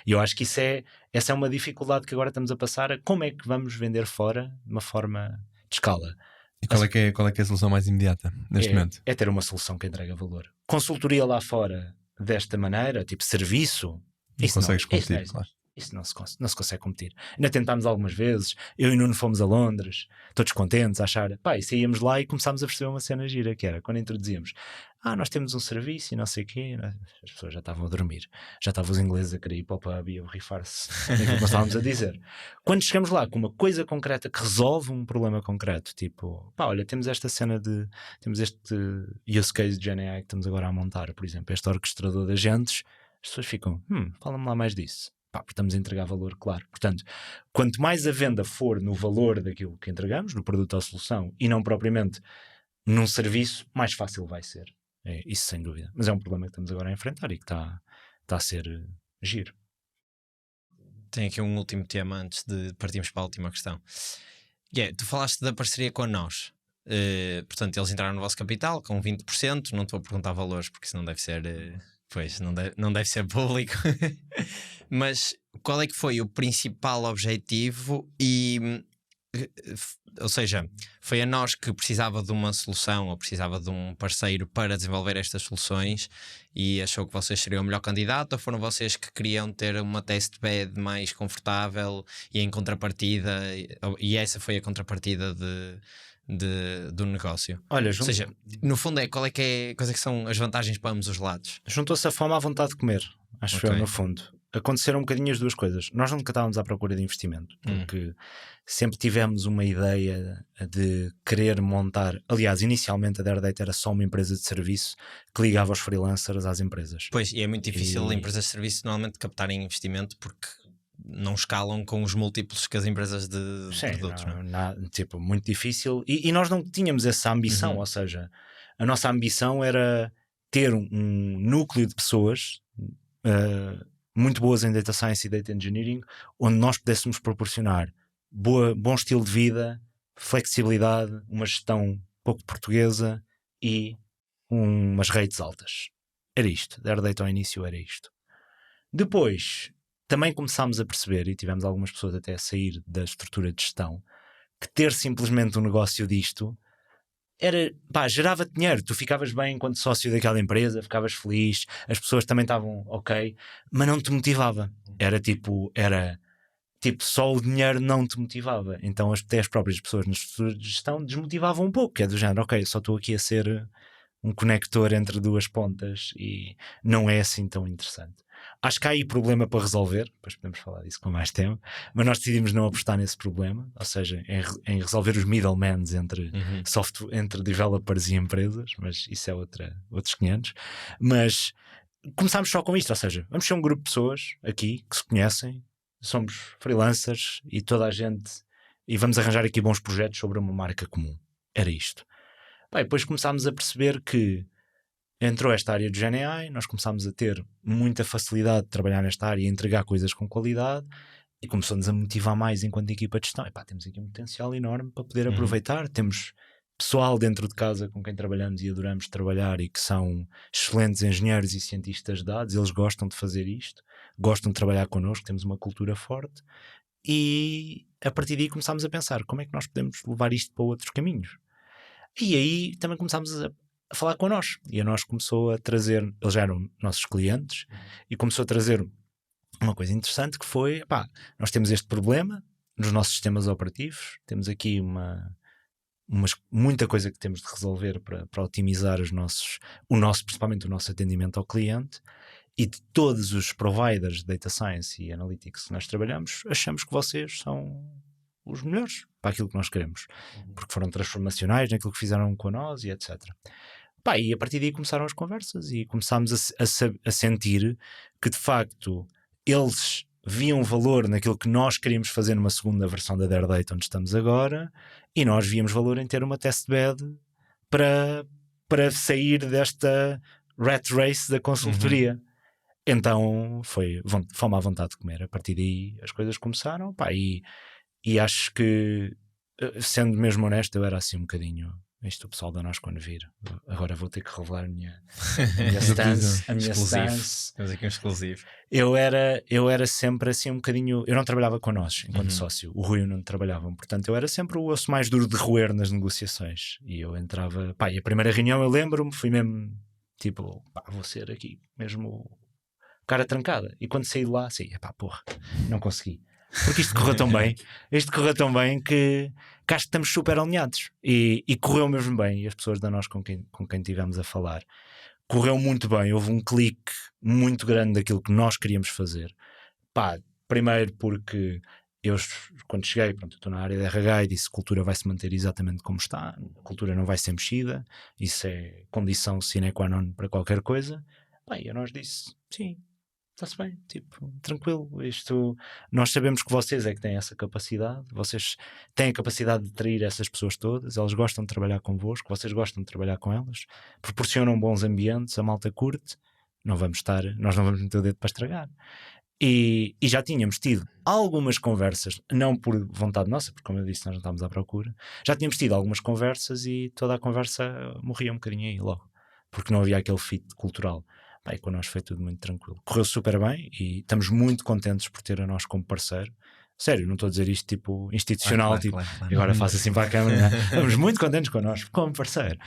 eu acho que essa é uma dificuldade que agora estamos a passar, a como é que vamos vender fora de uma forma de escala. E qual é que é a solução mais imediata neste momento? É ter uma solução que entrega valor. Consultoria lá fora desta maneira, tipo serviço, Não consegues competir, claro. Isso não se consegue competir. Ainda tentámos algumas vezes, eu e o Nuno fomos a Londres, todos contentes, a achar, pá, e saíamos lá e começámos a perceber uma cena gira, que era quando introduzíamos, nós temos um serviço e não sei o quê, as pessoas já estavam a dormir, já estavam os ingleses a querer ir para o pub e a borrifar-se naquilo que nós estávamos a dizer. Quando chegamos lá com uma coisa concreta que resolve um problema concreto, tipo, pá, olha, temos esta cena temos este use case de GenAI que estamos agora a montar, por exemplo, este orquestrador de agentes, as pessoas ficam, fala-me lá mais disso. Pá, porque estamos a entregar valor, claro. Portanto, quanto mais a venda for no valor daquilo que entregamos, no produto ou solução, e não propriamente num serviço, mais fácil vai ser. Isso sem dúvida. Mas é um problema que estamos agora a enfrentar e que está a ser giro. Tenho aqui um último tema antes de partirmos para a última questão. Tu falaste da parceria com a nós. Portanto, eles entraram no vosso capital com 20%. Não te vou perguntar valores porque isso não deve ser... Pois, não deve ser público. Mas qual é que foi o principal objetivo ou seja, foi a nós que precisava de uma solução ou precisava de um parceiro para desenvolver estas soluções e achou que vocês seriam o melhor candidato, ou foram vocês que queriam ter uma testbed mais confortável e em contrapartida, e essa foi a contrapartida do negócio? Olha, ou seja, no fundo quais é que são as vantagens para ambos os lados? Juntou-se a fome à vontade de comer, acho eu, no fundo. Aconteceram um bocadinho as duas coisas. Nós nunca estávamos à procura de investimento, porque sempre tivemos uma ideia de querer montar. Aliás, inicialmente a Dairdate era só uma empresa de serviço que ligava os freelancers às empresas. Pois, e é muito difícil empresas de serviço normalmente captarem investimento porque não escalam com os múltiplos que as empresas de produtos. Tipo, muito difícil. E nós não tínhamos essa ambição, ou seja, a nossa ambição era ter um núcleo de pessoas muito boas em Data Science e Data Engineering, onde nós pudéssemos proporcionar bom estilo de vida, flexibilidade, uma gestão pouco portuguesa e umas rates altas. Era isto. Da Data ao início era isto. Depois, também começámos a perceber, e tivemos algumas pessoas até a sair da estrutura de gestão, que ter simplesmente um negócio disto gerava dinheiro. Tu ficavas bem enquanto sócio daquela empresa, ficavas feliz, as pessoas também estavam ok, mas não te motivava. Era tipo, só o dinheiro não te motivava. Então até as próprias pessoas na estrutura de gestão desmotivavam um pouco, que é do género, ok, só estou aqui a ser um conector entre duas pontas e não é assim tão interessante. Acho que há aí problema para resolver, depois podemos falar disso com mais tempo, mas nós decidimos não apostar nesse problema, ou seja, em resolver os middlemans entre entre developers e empresas, mas isso é outros 500. Mas começámos só com isto, ou seja, vamos ser um grupo de pessoas aqui que se conhecem, somos freelancers e toda a gente, e vamos arranjar aqui bons projetos sobre uma marca comum. Era isto. Depois começámos a perceber que entrou esta área de GenAI, nós começámos a ter muita facilidade de trabalhar nesta área e entregar coisas com qualidade, e começou-nos a motivar mais enquanto equipa de gestão. Temos aqui um potencial enorme para poder aproveitar. Temos pessoal dentro de casa com quem trabalhamos e adoramos trabalhar e que são excelentes engenheiros e cientistas de dados. Eles gostam de fazer isto, gostam de trabalhar connosco, temos uma cultura forte, e a partir daí começámos a pensar como é que nós podemos levar isto para outros caminhos. E aí também começámos a falar com nós, e a nós começou a trazer, eles já eram nossos clientes, e começou a trazer uma coisa interessante que foi, nós temos este problema nos nossos sistemas operativos, temos aqui muita coisa que temos de resolver para otimizar principalmente o nosso atendimento ao cliente, e de todos os providers de Data Science e Analytics que nós trabalhamos, achamos que vocês são os melhores para aquilo que nós queremos, porque foram transformacionais naquilo que fizeram com nós e etc. Pá, e a partir daí começaram as conversas e começámos a sentir que de facto eles viam valor naquilo que nós queríamos fazer numa segunda versão da Dare Date onde estamos agora, e nós víamos valor em ter uma testbed para sair desta rat race da consultoria. Então foi fome à vontade de comer. A partir daí as coisas começaram, pá, e acho que, sendo mesmo honesto, eu era assim um bocadinho, isto o pessoal da nós quando vir, agora vou ter que revelar a minha stance. Temos aqui um exclusivo. Eu era sempre assim um bocadinho, eu não trabalhava com nós enquanto sócio, o Rui e o Nuno trabalhavam, portanto eu era sempre o osso mais duro de roer nas negociações, e eu entrava, pá, e a primeira reunião eu lembro-me, fui mesmo tipo, pá, vou ser aqui mesmo cara trancada, e quando saí de lá, assim, pá, porra, não consegui. Porque isto correu tão bem que acho que estamos super alinhados, e correu mesmo bem, e as pessoas da nós com quem tivemos a falar, correu muito bem, houve um clique muito grande daquilo que nós queríamos fazer. Pá, primeiro porque eu, quando cheguei, pronto, estou na área de RH e disse que a cultura vai se manter exatamente como está, a cultura não vai ser mexida, isso é condição sine qua non para qualquer coisa. Pá, e a nós disse, sim, está-se bem, tipo, tranquilo, isto, nós sabemos que vocês é que têm essa capacidade, vocês têm a capacidade de atrair essas pessoas todas, elas gostam de trabalhar convosco, vocês gostam de trabalhar com elas, proporcionam bons ambientes, a malta curte, nós não vamos meter o dedo para estragar. E já tínhamos tido algumas conversas, não por vontade nossa, porque como eu disse nós não estávamos à procura, já tínhamos tido algumas conversas e toda a conversa morria um bocadinho aí logo, porque não havia aquele fit cultural. Bem, connosco foi tudo muito tranquilo. Correu super bem e estamos muito contentes por ter a nós como parceiro. Sério, não estou a dizer isto tipo institucional, claro. Agora faço assim para a câmera. Estamos muito contentes connosco como parceiro.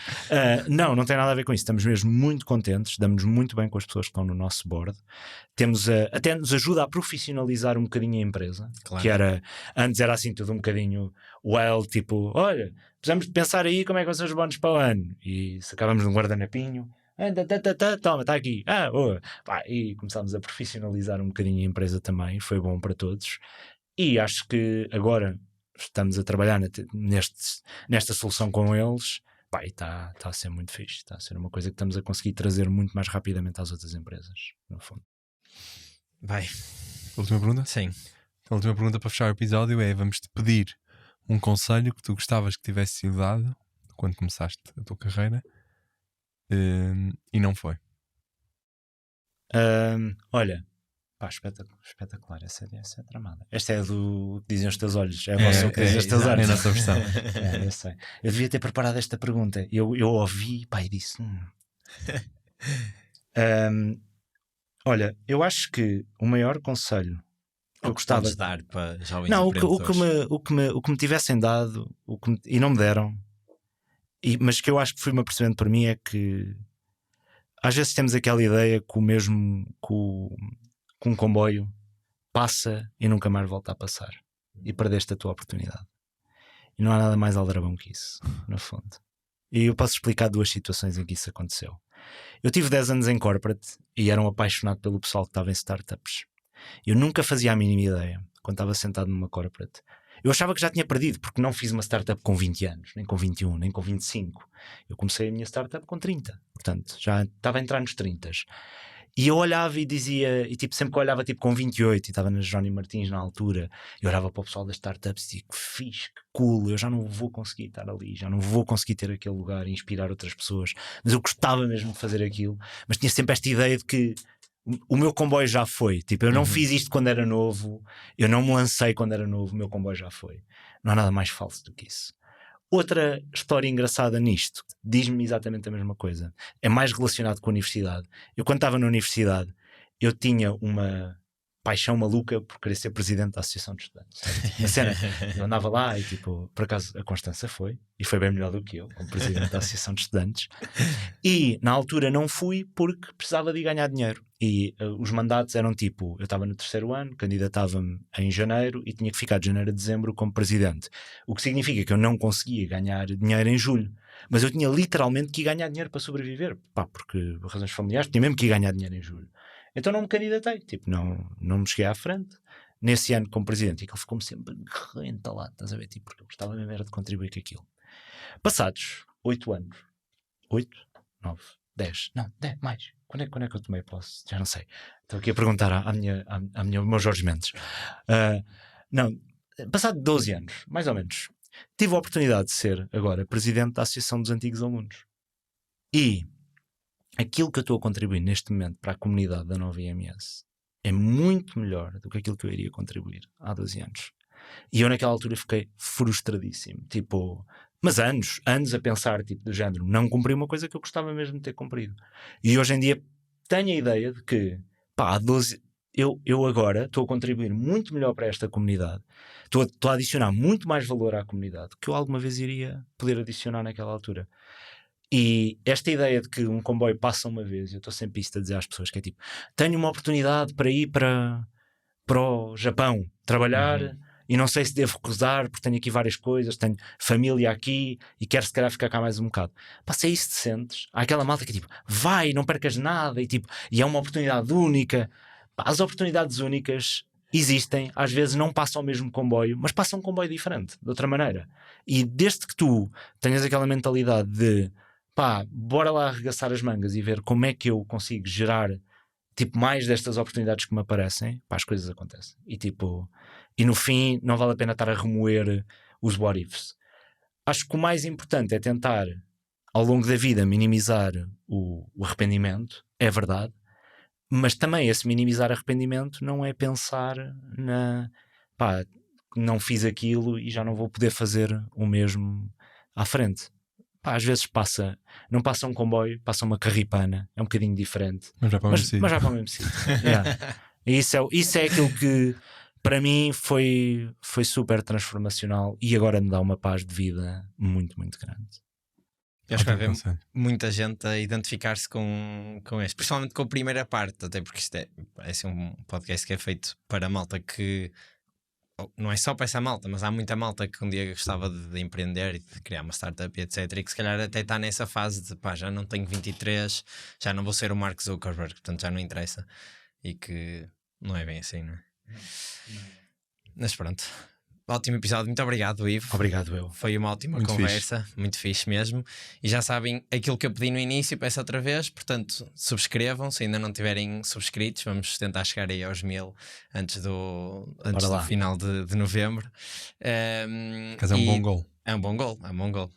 Não tem nada a ver com isso. Estamos mesmo muito contentes, damos-nos muito bem com as pessoas que estão no nosso board. Temos até nos ajuda a profissionalizar um bocadinho a empresa, claro. Que antes era assim tudo um bocadinho wild, tipo, olha, precisamos de pensar aí como é que vão ser os bónus para o ano. E se acabamos num guardanapinho, toma, está aqui. E começámos a profissionalizar um bocadinho a empresa também, foi bom para todos. E acho que agora estamos a trabalhar nesta solução com eles. E está a ser muito fixe, está a ser uma coisa que estamos a conseguir trazer muito mais rapidamente às outras empresas, no fundo. Vai. Última pergunta? Sim. A última pergunta para fechar o episódio é: vamos-te pedir um conselho que tu gostavas que tivesse sido dado quando começaste a tua carreira e não foi. Olha, pá, espetacular, essa é tramada. Esta é do que dizem os teus olhos, é a vossa que dizem os teus olhos. É a nossa versão. Eu sei. Eu devia ter preparado esta pergunta. Eu ouvi, pá, e disse: olha, eu acho que o maior conselho que eu gostava de dar para jovens empreendedores. O que me tivessem dado e não me deram, mas que eu acho que fui-me apercebendo para mim, é que às vezes temos aquela ideia que um comboio passa e nunca mais volta a passar, e perdeste a tua oportunidade. E não há nada mais aldrabão que isso, no fundo. E eu posso explicar 2 situações em que isso aconteceu. Eu tive 10 anos em corporate e era um apaixonado pelo pessoal que estava em startups. Eu nunca fazia a mínima ideia, quando estava sentado numa corporate. Eu achava que já tinha perdido, porque não fiz uma startup com 20 anos, nem com 21, nem com 25. Eu comecei a minha startup com 30, portanto já estava a entrar nos 30. E eu olhava e dizia, e tipo, sempre que eu olhava tipo com 28 e estava na Johnny Martins na altura, eu olhava para o pessoal das startups e dizia: que fixe, que cool, eu já não vou conseguir estar ali, já não vou conseguir ter aquele lugar e inspirar outras pessoas, mas eu gostava mesmo de fazer aquilo. Mas tinha sempre esta ideia de que o meu comboio já foi, tipo, eu não fiz isto quando era novo, eu não me lancei quando era novo, o meu comboio já foi. Não há nada mais falso do que isso. Outra história engraçada nisto diz-me exatamente a mesma coisa, é mais relacionado com a universidade. Eu, quando estava na universidade, eu tinha uma paixão maluca por querer ser presidente da Associação de Estudantes. A cena, eu andava lá e tipo, por acaso a Constança foi, e foi bem melhor do que eu como presidente da Associação de Estudantes, e na altura não fui porque precisava de ganhar dinheiro. E os mandatos eram tipo, eu estava no 3º ano, candidatava-me em janeiro e tinha que ficar de janeiro a dezembro como presidente, o que significa que eu não conseguia ganhar dinheiro em julho, mas eu tinha literalmente que ir ganhar dinheiro para sobreviver, porque por razões familiares tinha mesmo que ir ganhar dinheiro em julho. Então não me candidatei, tipo, não me cheguei à frente nesse ano como presidente, e aquilo ficou-me sempre entalado, estás a ver, tipo, porque eu gostava mesmo era de contribuir com aquilo. Passados 8 anos, 8? 9, 10, não, 10, mais. Quando é que eu tomei posse? Já não sei. Estou aqui a perguntar ao meu Jorge Mendes. Não, passado 12 anos, mais ou menos, tive a oportunidade de ser agora presidente da Associação dos Antigos Alunos. E aquilo que eu estou a contribuir neste momento para a comunidade da nova IMS é muito melhor do que aquilo que eu iria contribuir há 12 anos. E eu naquela altura fiquei frustradíssimo. Tipo, mas anos a pensar, tipo, do género, não cumpri uma coisa que eu gostava mesmo de ter cumprido. E hoje em dia tenho a ideia de que, pá, há 12... Eu agora estou a contribuir muito melhor para esta comunidade, estou a adicionar muito mais valor à comunidade que eu alguma vez iria poder adicionar naquela altura. E esta ideia de que um comboio passa uma vez, eu estou sempre isto a dizer às pessoas, que é tipo, tenho uma oportunidade para ir para o Japão trabalhar e não sei se devo recusar porque tenho aqui várias coisas, tenho família aqui e quero se calhar ficar cá mais um bocado. Pá, se é isso que te sentes, há aquela malta que é tipo, vai, não percas nada e é uma oportunidade única. As oportunidades únicas existem, às vezes não passam o mesmo comboio, mas passam um comboio diferente, de outra maneira. E desde que tu tenhas aquela mentalidade de pá, bora lá arregaçar as mangas e ver como é que eu consigo gerar tipo mais destas oportunidades que me aparecem, pá, as coisas acontecem. E tipo, e no fim não vale a pena estar a remoer os what ifs. Acho que o mais importante é tentar ao longo da vida minimizar o arrependimento, é verdade. Mas também esse minimizar arrependimento não é pensar na pá, não fiz aquilo e já não vou poder fazer o mesmo à frente. Pá, às vezes não passa um comboio, passa uma carripana, é um bocadinho diferente, Mas já para o mesmo sítio. Mas já para o mesmo sítio. Yeah. E isso é aquilo que para mim foi super transformacional e agora me dá uma paz de vida muito, muito grande. Eu acho que vai haver Conselho. muita gente a identificar-se com este, principalmente com a primeira parte, até porque isto é assim, um podcast que é feito para a malta que não é só para essa malta, mas há muita malta que um dia gostava de empreender e de criar uma startup, etc. E que se calhar até está nessa fase de pá, já não tenho 23, já não vou ser o Mark Zuckerberg, portanto já não interessa. E que não é bem assim, não é? Não. Mas pronto. Ótimo episódio, muito obrigado, Ivo. Obrigado, eu. Foi uma ótima Muito conversa, muito fixe mesmo. E já sabem aquilo que eu pedi no início, peço outra vez. Portanto, subscrevam se ainda não tiverem subscritos. Vamos tentar chegar aí aos 1000 antes do final de novembro. Mas é um bom gol. É um bom gol, é um bom gol.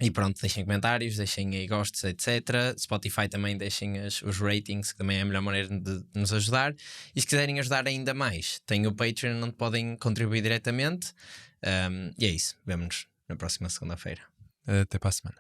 E pronto, deixem comentários, deixem aí gostos, etc. Spotify também deixem os ratings, que também é a melhor maneira de nos ajudar. E se quiserem ajudar ainda mais, tem o Patreon onde podem contribuir diretamente. E é isso, vemo-nos na próxima segunda-feira. Até para a semana.